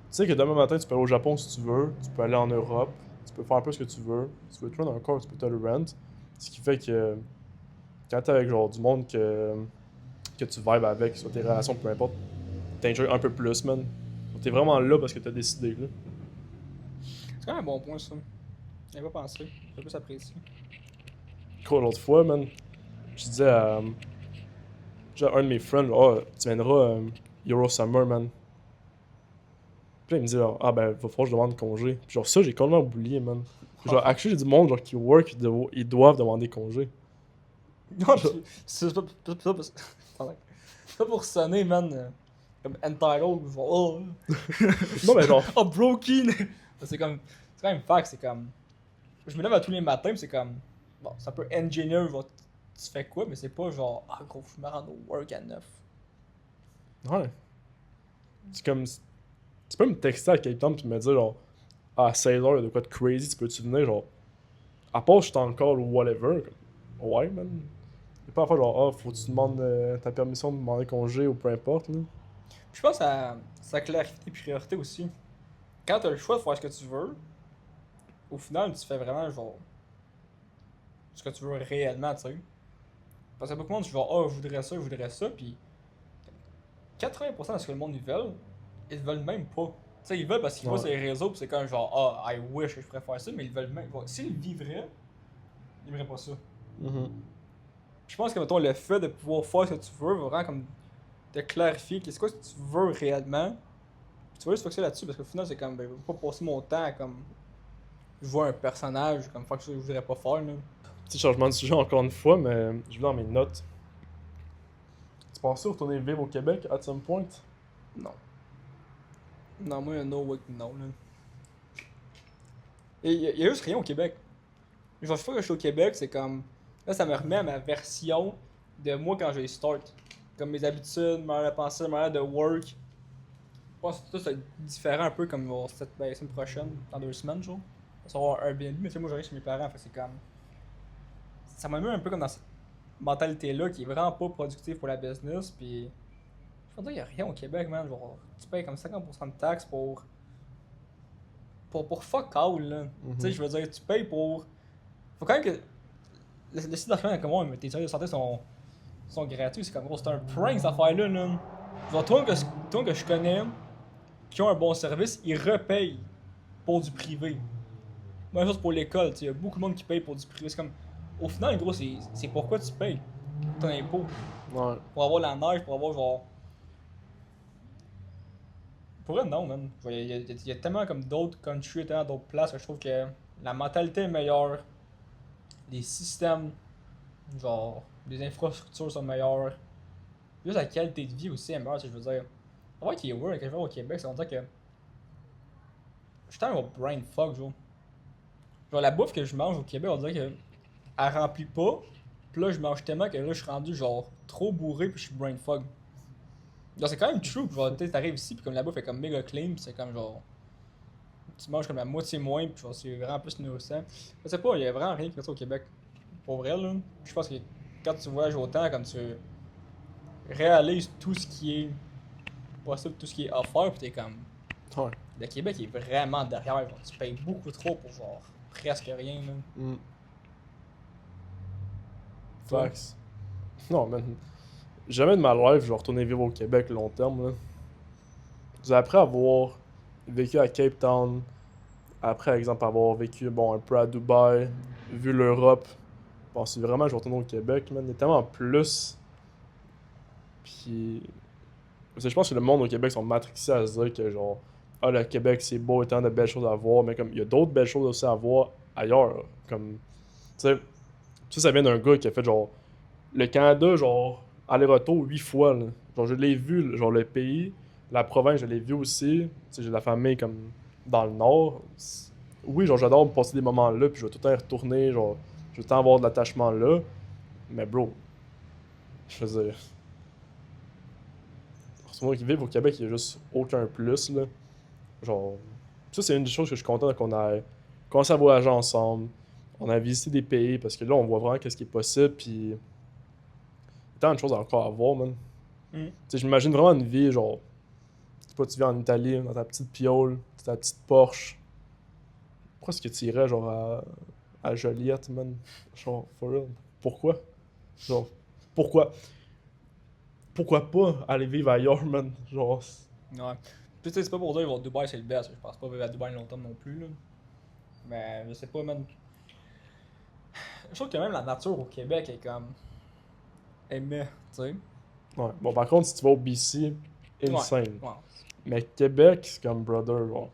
Tu sais que demain matin, tu peux aller au Japon si tu veux, tu peux aller en Europe, tu peux faire un peu ce que tu veux. Si tu veux te rendre un corps, tu peux te le rent. Ce qui fait que quand t'es avec genre du monde que tu vibes avec, sur tes relations, peu importe, t'enjoy un peu plus, man. T'es vraiment là parce que t'as décidé, là. C'est quand même un bon point, ça. J'avais pas pensé. J'ai plus apprécié. Quoi, l'autre fois, man, je disais à un de mes friends, ah, tu viendras Euro Summer, man. Puis là, il me dit, ah ben, va falloir que je demande congé. Puis genre, ça, j'ai complètement oublié, man. Genre, actually, j'ai du monde genre, qui work, ils doivent demander congé. Non, c'est pas pour sonner, man. Comme entitled, genre, oh. Non, mais genre, Oh, broken. C'est comme. C'est quand même fact, c'est comme. Je me lève à tous les matins, pis c'est comme. Bon, ça peut engineer, genre, tu fais quoi, mais c'est pas genre, ah gros, je me rends au work à 9. Ouais. C'est comme. Tu peux me texter à Cape Town pis me dire, genre, à 16h, il y a de quoi de crazy, tu peux-tu venir, genre, à part je suis en call ou whatever, comme, ouais, man. Y'a pas à faire, genre, ah, faut que tu demandes ta permission de demander congé ou peu importe, là. Puis je pense que ça clarifie tes priorités aussi. Quand t'as le choix de faire ce que tu veux, au final, tu fais vraiment genre ce que tu veux réellement, tu sais. Parce que beaucoup de monde, je vais ah, je voudrais ça, puis 80% de ce que le monde ils le veulent même pas. Tu sais, ils veulent parce qu'ils voient Ouais. sur les réseaux, pis c'est comme genre, ah, I wish que je pourrais faire ça, mais ils veulent même. S'ils vivraient, ils aimeraient pas ça. Mhm. Je pense que, mettons, le fait de pouvoir faire ce que tu veux va vraiment comme te clarifier qu'est-ce que tu veux réellement. Puis tu vas juste focusser là-dessus, parce qu'au final, c'est comme, ben, je veux pas passer mon temps à comme. Je vois un personnage, comme faire quelque chose que je voudrais pas faire, là. Petit changement de sujet encore une fois, mais je vais dans mes notes. Tu penses retourner vivre au Québec at some point? Non. Non, moi, no way que non, là. Et y a juste rien au Québec. Genre, chaque fois que je suis au Québec, c'est comme. Là, ça me remet à ma version de moi quand j'ai start. Comme mes habitudes, ma manière de penser, ma manière de work. Je pense que tout ça, c'est différent un peu comme cette semaine prochaine, dans 2 semaines, genre. On va avoir un Airbnb, mais tu sais, moi, j'arrive chez mes parents, fait que c'est comme. Ça m'a mis un peu comme dans cette mentalité-là qui est vraiment pas productive pour la business, puis. Je veux dire, y a rien au Québec, man. Genre, tu payes comme 50% de taxes pour fuck all, là. Tu sais, je veux dire, tu payes pour. Faut quand même que. Le site d'argent comme moi, mais tes services de santé sont gratuits. C'est comme gros, c'est un prank cette affaire-là, là. Genre, tout le monde que je connais qui ont un bon service, ils repayent pour du privé. Même chose pour l'école, tu sais, y a beaucoup de monde qui paye pour du privé. C'est comme. Au final, gros, c'est pourquoi tu payes ton impôt. Ouais. Pour avoir la neige, pour avoir genre. Pour eux, non, man. Il y a tellement comme d'autres countries, tellement d'autres places que je trouve que la mentalité est meilleure, les systèmes, genre, les infrastructures sont meilleures. Juste la qualité de vie aussi est meilleure, si je veux dire. On voit qu'il est weird quand je vais au Québec, c'est on dirait que. Je suis tellement au brain fuck, genre. Genre, la bouffe que je mange au Québec, on dirait que. Elle remplit pas. Puis là, je mange tellement que là, je suis rendu genre trop bourré, puis je suis brain fuck. Genre, c'est quand même true, genre, tu t'arrives ici, puis comme la bouffe est comme méga clean, puis c'est comme genre. Tu manges comme la moitié moins, puis genre, c'est vraiment plus nourrissant. Je sais pas, il y a vraiment rien qui fait ça au Québec. Pour vrai, là. Je pense que quand tu voyages autant, comme tu réalises tout ce qui est possible, tout ce qui est offert, puis t'es comme. Ouais. Le Québec est vraiment derrière, genre, tu payes beaucoup trop pour genre presque rien, là. Mm. Toi? Facts. Non, man. Jamais de ma life, je vais retourner vivre au Québec long terme, là. Après avoir vécu à Cape Town, après, exemple, avoir vécu, bon, un peu à Dubaï, vu l'Europe, pensez vraiment que je vais retourner au Québec, man. Il y a tellement plus. Puis. Parce que je pense que le monde au Québec sont matrixés à se dire que, genre, ah, le Québec, c'est beau, il y a tant de belles choses à voir, mais comme, il y a d'autres belles choses aussi à voir ailleurs, là. Comme, tu sais, ça vient d'un gars qui a fait, genre, le Canada, genre, aller-retour 8 fois, là. Genre, je l'ai vu, genre, le pays, la province, je l'ai vu aussi. Tu sais, j'ai de la famille, comme, dans le Nord. Oui, genre, j'adore passer des moments là, puis je vais tout le temps y retourner, genre, je vais tout le temps avoir de l'attachement là. Mais, bro, je veux dire, pour ce monde qui vit au Québec, il n'y a juste aucun plus, là. Genre, ça, c'est une des choses que je suis content qu'on a commencé à voyager ensemble. On a visité des pays, parce que là, on voit vraiment qu'est-ce qui est possible, puis il y a tant de choses encore à voir, man. Mm. Tu sais, je m'imagine vraiment une vie, genre, tu sais pas, tu vis en Italie, dans ta petite piole, ta petite Porsche. Pourquoi est-ce que tu irais, genre, à Joliette, man? Genre, for real. Pourquoi? Genre, pourquoi? Pourquoi pas aller vivre ailleurs, man? Genre, Ouais. Puis tu sais, c'est pas pour dire que Dubaï c'est le best. Je pense pas vivre à Dubaï longtemps non plus, là. Mais je sais pas, man. Je trouve que même la nature au Québec est comme. Aimée, tu sais. ouais. Bon, par contre, si tu vas au BC, insane. Ouais. Mais Québec, c'est comme brother, genre.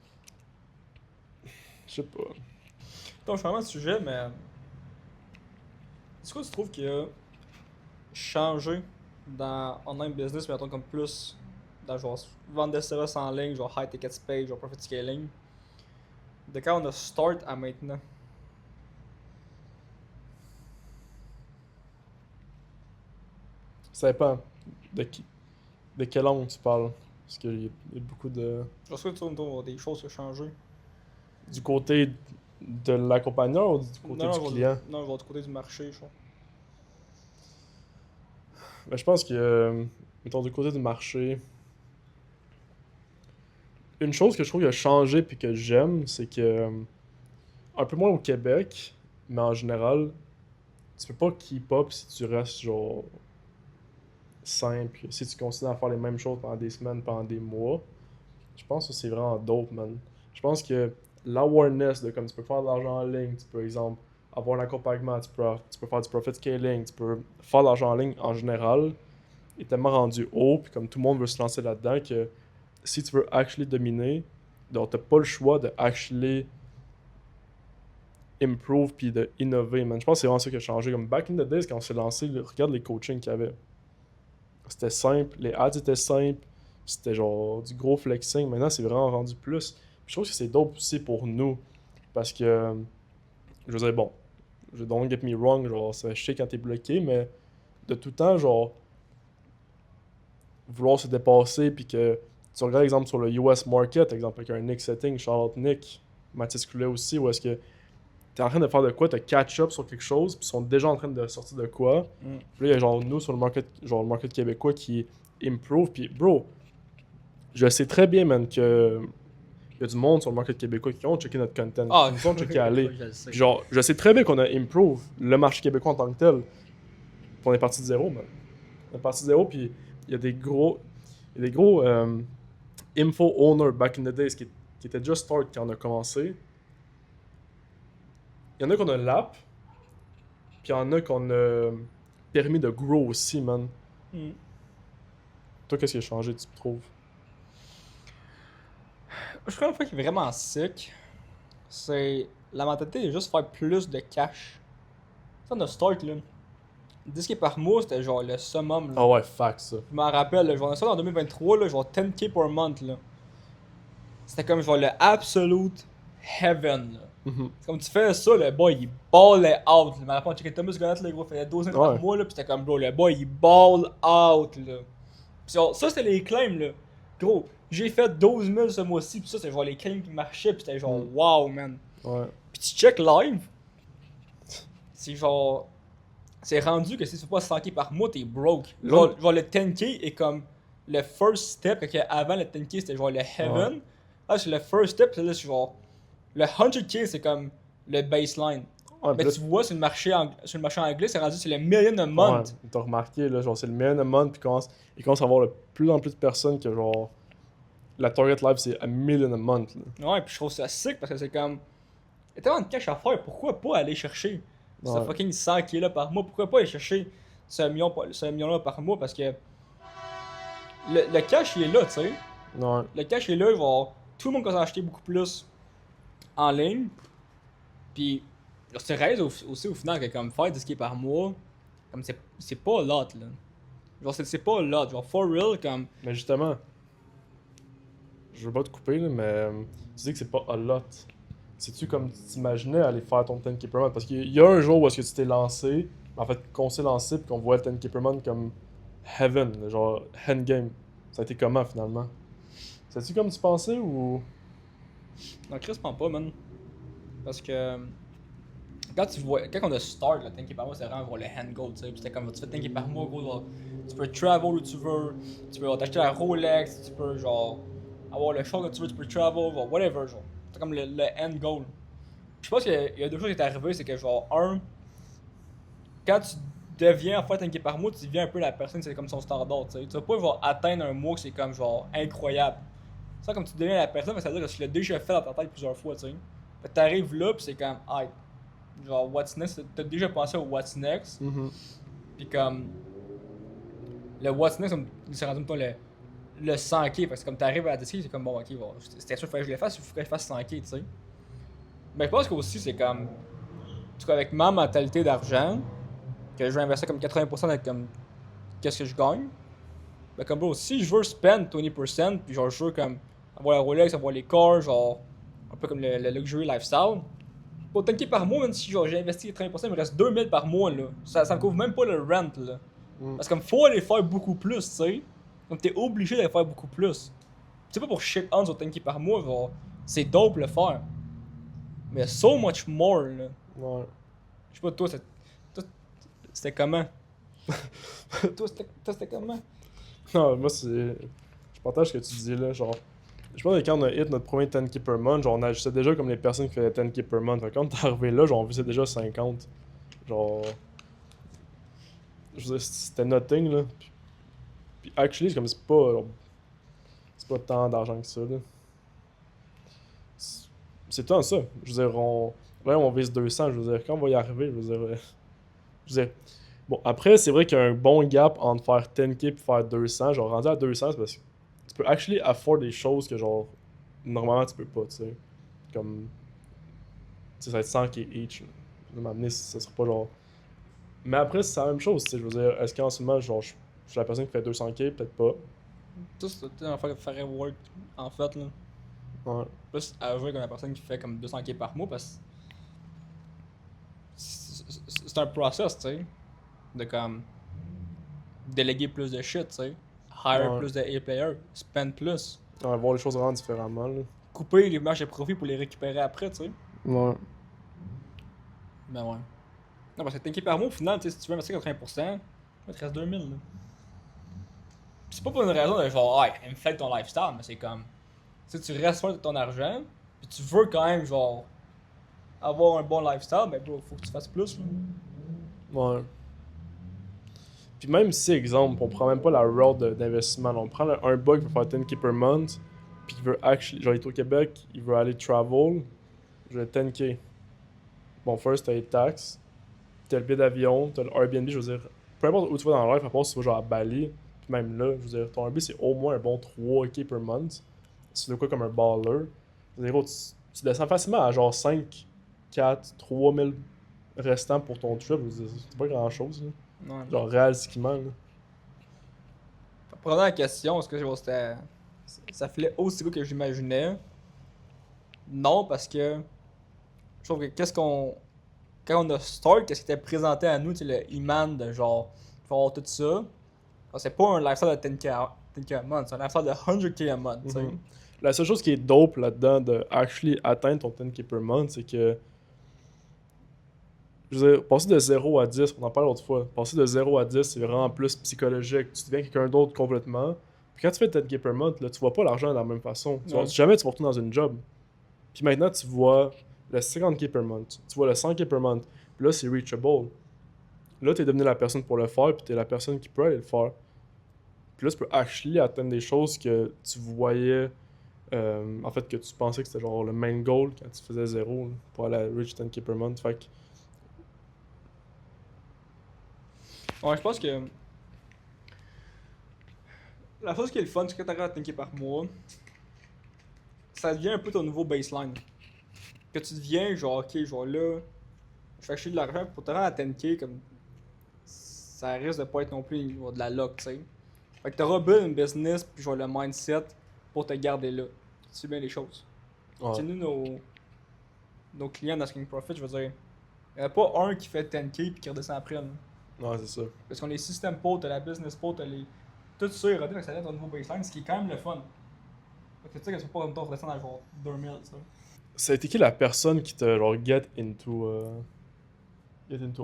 Je sais pas. Donc, je suis vraiment de sujet, mais. Est-ce que tu trouves qu'il y a changé dans online business, mettons comme plus dans genre vendre des services en ligne, genre high ticket page, genre profit scaling, de quand on a start à maintenant? Ça dépend de quel angle tu parles. Parce qu'il y a beaucoup de... Je pense que tu tournes des choses qui ont changé. Du côté de l'accompagnant ou du côté du client? Non, je vais du côté du marché, je crois. Ben, je pense que, mettons, du côté du marché, une chose que je trouve qui a changé puis que j'aime, c'est que, un peu moins au Québec, mais en général, tu peux pas keep up si tu restes genre simple, si tu continues à faire les mêmes choses pendant des semaines, pendant des mois. Je pense que c'est vraiment dope, man. Je pense que l'awareness de comme tu peux faire de l'argent en ligne, tu peux, exemple, avoir un accompagnement, tu peux faire du profit scaling, tu peux faire de l'argent en ligne en général, est tellement rendu haut, puis comme tout le monde veut se lancer là-dedans, que si tu veux actually dominer, donc t'as pas le choix de actually improve puis de innover, man. Je pense que c'est vraiment ça qui a changé. Comme back in the days, quand on s'est lancé, regarde les coachings qu'il y avait. C'était simple, les ads étaient simples, c'était genre du gros flexing. Maintenant, c'est vraiment rendu plus. Puis je trouve que c'est dope aussi pour nous, parce que, je veux dire, bon, don't get me wrong, genre, ça fait chier quand t'es bloqué, mais de tout temps, genre, vouloir se dépasser, puis que tu regardes, exemple, sur le US market, exemple, avec un Nick Setting, Charlotte Nick, Mathis Coulet aussi, où est-ce que t'es en train de faire de quoi, t'as catch-up sur quelque chose, puis ils sont déjà en train de sortir de quoi. Puis là, il y a genre nous sur le market québécois qui improve, puis bro, je sais très bien, man, que il y a du monde sur le market québécois qui ont checké notre content, Ah, qui nous ont checké aller. je le sais. Puis genre, je sais très bien qu'on a improve le marché québécois en tant que tel. Puis on est parti de zéro, man. On est parti de zéro, puis il y a des gros info owners back in the days qui étaient just start quand on a commencé. Il y en a qu'on a lap, puis il y en a qu'on a permis de grow aussi, man. Mm. Toi, qu'est-ce qui a changé, tu trouves? Je crois une fois qui est vraiment sick, c'est la mentalité de juste faire plus de cash. Ça, on a start là. 10K par mois, c'était genre le summum. Là. Ah ouais, fact ça. Je m'en rappelle, là, genre ça en 2023, là, genre 10K per month. Là. C'était comme genre le absolute heaven. Là. Mhm. C'est comme tu fais ça, le boy il ballait out. Je me rappelle, on checkait Thomas Gannett, le gros, faisait 12 000 par Ouais. mois, là, pis c'était comme bro, le boy il ball out. Là. Pis genre, ça c'était les claims, là. Gros, j'ai fait 12 000 ce mois-ci, pis ça c'est genre les claims qui marchaient, pis c'était genre wow, man. Ouais. Pis tu check live, c'est genre. C'est rendu que si tu fais pas 100K par mois, t'es broke. Genre le 10K est comme le first step, que avant le 10K c'était genre le heaven. Ouais. Là c'est le first step, là c'est genre. Le 100K c'est comme le baseline. Ouais, Mais puis tu vois sur le marché anglais, c'est rendu c'est le million a month. ouais, t'as remarqué, là, genre, c'est le million a month, puis il commence à avoir de plus en plus de personnes que, genre, la target live, c'est a million a month, là. Ouais, puis je trouve ça sick parce que c'est comme. Il y a tellement de cash à faire, pourquoi pas aller chercher ce Ouais. fucking 100K là par mois? Pourquoi pas aller chercher ce million là par mois? Parce que le cash il est là, tu sais. Ouais. Le cash est là, genre, tout le monde commence à acheter beaucoup plus en ligne. Puis, c'est réalise aussi au final que comme faire 10K par mois, comme c'est pas lot là. Genre, c'est pas lot. Genre, for real, comme. Mais justement, je veux pas te couper, là, mais tu dis que c'est pas a lot. C'est-tu comme tu t'imaginais aller faire ton 10K per month? Parce qu'il y a un jour où est-ce que tu t'es lancé, en fait, qu'on s'est lancé, puis qu'on voit le 10K per month comme heaven, là, genre endgame. Ça a été comment finalement? C'est-tu comme tu pensais ou. Non, crispement pas, man. Parce que. Quand on a start, le 10K par mois, c'est vraiment genre le hand goal, tu sais. Puis c'était comme, tu fais 10K par mois, gros, genre, tu peux travel où tu veux, tu peux t'acheter la Rolex, tu peux, genre, avoir le show que tu veux, tu peux travel, genre, whatever, genre. C'est comme le end goal. Je pense qu'il y a deux choses qui sont arrivées, c'est que, genre, quand tu deviens, en fait, 10K par mois, tu deviens un peu la personne, c'est comme son standard, tu sais. Tu vas pas, genre, atteindre un mois que c'est comme, genre, incroyable. Ça, comme tu deviens la personne, ça veut dire que tu l'as déjà fait dans ta tête plusieurs fois, tu sais. Fait que t'arrives là, pis c'est comme, ah, genre, what's next? T'as déjà pensé au what's next? Puis comme. Le what's next, c'est rendu toi le 100K. Parce que comme t'arrives à la description, c'est comme bon, ok, bon, c'était sûr qu'il fallait que je le fasse, il faut que je fasse 100K, tu sais. Mais je pense qu'aussi, c'est comme. En tout cas, avec ma mentalité d'argent, que je vais investir comme 80% avec comme. Qu'est-ce que je gagne? Ben, comme bro, si je veux spend 20%, puis genre, je veux comme. Avoir la Rolex, avoir les cars, genre. Un peu comme le luxury lifestyle. Pour 10K par mois, même si genre, j'ai investi 30%, il me reste 2000 par mois, là. Ça me couvre même pas le rent, là. Parce que comme faut aller faire beaucoup plus, tu sais. Comme t'es obligé d'aller faire beaucoup plus. C'est pas pour shit on sur 10K par mois, genre, c'est dope le faire. Mais so much more, là. Ouais. Je sais pas, toi, c'était comment? toi, c'était comment? Non, moi, c'est. Je partage ce que tu dis là. Genre, je pense que quand on a hit notre premier 10K per month, genre, on agissait déjà comme les personnes qui faisaient 10K per month. Fait que quand t'es arrivé là, genre, on visait déjà 50. Genre. Je veux dire, c'était nothing là. Puis actually, c'est comme c'est pas. Genre, c'est pas tant d'argent que ça là. C'est tant ça. Je veux dire, là, on vise 200. Je veux dire, quand on va y arriver, je veux dire. Je veux dire. Bon, après, c'est vrai qu'il y a un bon gap entre faire 10K et faire 200. Genre, rendu à 200, c'est parce que tu peux actually afford des choses que, genre, normalement, tu peux pas, tu sais. Comme. Tu sais, ça va être 100K each. De m'amener, ça sera pas genre. Mais après, c'est la même chose, tu sais. Je veux dire, est-ce qu'en ce moment, genre, je suis la personne qui fait 200K? Peut-être pas. Ça, c'est une affaire qui ferait work, en fait, là. Ouais. Plus à jouer comme la personne qui fait comme 200K par mois, parce que c'est un process, tu sais. De comme. Déléguer plus de shit, tu sais. Hire Ouais. plus de A-players. Spend plus. Ouais, voir les choses vraiment différemment, là. Couper les marges de profit pour les récupérer après, tu sais. Ouais. Ben ouais. Non, parce que 10K par mois, au final, tu sais, si tu veux investir 80%, il te reste 2000, là. Pis c'est pas pour une raison de genre, ah, inflate ton lifestyle, mais c'est comme. Tu sais, tu restes loin de ton argent, pis tu veux quand même, genre, avoir un bon lifestyle, ben bro, faut que tu fasses plus, là. Ouais. Puis même si, exemple, on prend même pas la route d'investissement, là, on prend un bug qui veut faire 10K per month, puis qui veut actually, genre il est au Québec, il veut aller travel, je veux 10K. Bon, first, t'as les taxes, t'as le billet d'avion, t'as le Airbnb, je veux dire, peu importe où tu vas dans le life, à part si tu vas genre à Bali, puis même là, je veux dire, ton Airbnb c'est au moins un bon 3K per month. C'est de quoi comme un baller. Je veux dire, gros, tu descends facilement à genre 5, 4, 3000 restants pour ton trip, je veux dire, c'est pas grand chose, là. Ouais. Genre réalistiquement, là. Pour répondre à la question, est-ce que genre, ça filait aussi bien que j'imaginais? Non, parce que je trouve que quand on a start, qu'est-ce qui était présenté à nous, tu sais, le Iman de genre, faut avoir tout ça. Alors, c'est pas un lifestyle de 10K a month, c'est un lifestyle de 100K a month, tu sais. Mhm. La seule chose qui est dope là-dedans de actually atteindre ton 10K per month, c'est que. Je veux dire, passer de 0 à 10, on en parle l'autre fois. Passer de 0 à 10, c'est vraiment plus psychologique. Tu deviens quelqu'un d'autre complètement. Puis quand tu fais 10K per month, là, tu vois pas l'argent de la même façon. Ouais. Jamais tu vas retourner dans une job. Puis maintenant, tu vois le 50K per month. Tu vois le 100K per month. Puis là, c'est reachable. Là, tu es devenu la personne pour le faire, puis tu es la personne qui peut aller le faire. Puis là, tu peux actually atteindre des choses que tu voyais. En fait, que tu pensais que c'était genre le main goal quand tu faisais 0 là, pour aller à reach 10K per month. Fait que. Ouais, je pense que la chose qui est le fun, c'est que quand t'arrives à 10K par mois, ça devient un peu ton nouveau baseline. Que tu deviens genre, ok, genre là, je fais acheter de l'argent pour te rendre à 10K, comme ça risque de pas être non plus genre, de la luck, tu sais. Fait que t'auras build une business, puis genre le mindset pour te garder là. Tu sais bien les choses. Ouais. Tu sais, nous, nos clients d'Asking Profit, je veux dire, il n'y en a pas un qui fait 10K puis qui redescend après. Là. Ouais, c'est ça. Parce qu'on a les systèmes pots, t'as la business pot, t'as les. Tout ça est rodé, donc ça devient ton nouveau baseline, ce qui est quand même le fun. Fait que tu sais que c'est pas comme toi redescendre à genre 2000, ça. Ça a été qui la personne qui te genre get into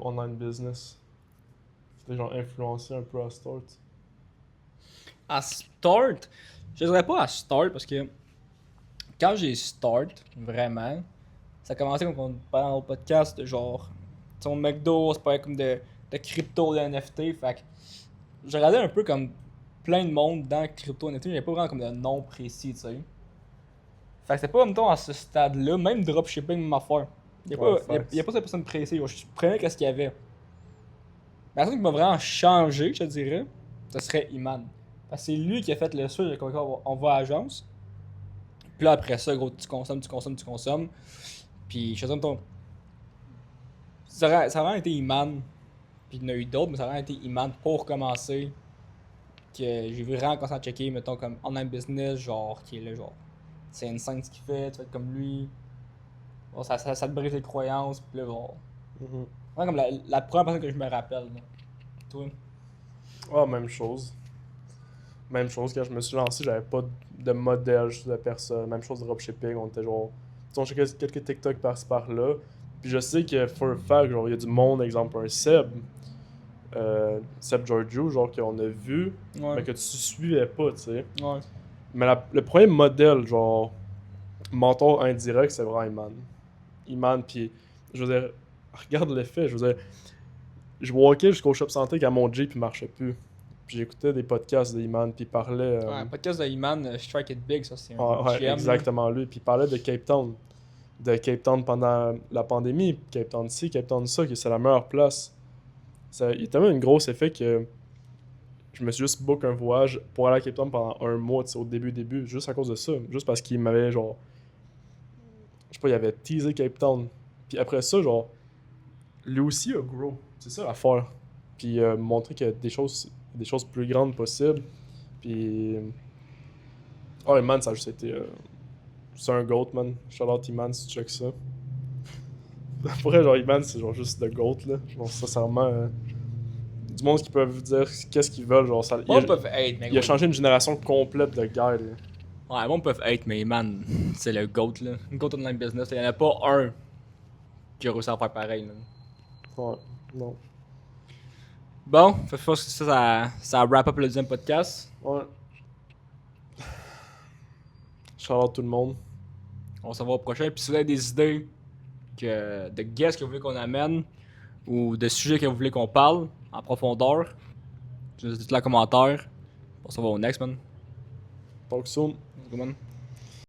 online business? C'était genre influencé un peu à start. À start, je dirais pas à start parce que quand j'ai start, vraiment, ça a commencé comme on parlait dans le podcast, de genre, ton McDo, c'est pas comme de crypto, de NFT, fait que je regardais un peu comme plein de monde dans crypto NFT, j'avais pas vraiment comme de nom précis, tu sais. Fait que c'était pas, mettons, à ce stade-là, même dropshipping, même affaire. Il y a pas cette personne précise, je prenais qu'est-ce qu'il y avait. La personne qui m'a vraiment changé, je te dirais, ce serait Iman. Parce que c'est lui qui a fait le switch de quand on va à l'agence. Puis là, après ça, gros, tu consommes. Puis, je te dis, ça aurait vraiment été Iman. Puis il y en a eu d'autres, mais ça aurait vraiment été Iman pour commencer. Que j'ai vraiment commencé à checker, mettons, comme online business, genre, qui est là, genre, c'est insane ce qu'il fait, tu vas être comme lui. Bon, ça te brise les croyances, puis là, genre. Mhm. Vraiment comme la première personne que je me rappelle, là. Toi. Ah, même chose. Même chose, quand je me suis lancé, j'avais pas de modèle, juste de personne. Même chose de dropshipping, on était genre. Tu sais, on checkait quelques TikTok par-ci par-là. Puis je sais que for a fact, genre, il y a du monde, exemple, un Seb Giorgio, genre, qu'on a vu, Ouais. mais que tu suivais pas, tu sais. Ouais. Mais le premier modèle, genre, mentor indirect, c'est vraiment Iman. Iman, puis je veux dire, regarde l'effet, je veux dire, je walkais jusqu'au shop santé quand mon Jeep il marchait plus. Puis j'écoutais des podcasts de Iman, puis il parlait. Ouais, podcast de Iman, Strike It Big, ça c'est un Ouais, GM. exactement lui. Puis il parlait de Cape Town. De Cape Town pendant la pandémie, Cape Town ci, Cape Town ça, que c'est la meilleure place. Il y a tellement un gros effet que je me suis juste book un voyage pour aller à Cape Town pendant un mois, tu sais, au début, juste à cause de ça. Juste parce qu'il m'avait genre. Je sais pas, il avait teasé Cape Town. Puis après ça, genre, lui aussi a grow. C'est ça l'affaire. Puis montrer qu'il y a des choses plus grandes possibles. Puis. Oh, et man, ça a juste été. C'est un GOAT, man. Shout out Iman si tu check ça. Pour vrai, genre, Iman, c'est genre juste le GOAT, là. Genre, sincèrement. Du monde qui peuvent dire qu'est-ce qu'ils veulent, genre, ça. Bon, peuvent hate, mais Il a changé une génération complète de gars, là. Ouais, bon, peuvent hate, mais Iman, c'est le GOAT, là. Le GOAT online business, il y en a pas un qui a réussi à faire pareil, là. Ouais, non. Bon, je pense que ça wrap up le deuxième podcast. Ouais. Shout out tout le monde. On se revoit au prochain. Puis si vous avez des idées de guests que vous voulez qu'on amène ou de sujets que vous voulez qu'on parle en profondeur, dites-le en commentaire. On se revoit au next, man. Talk soon. Let's go, man.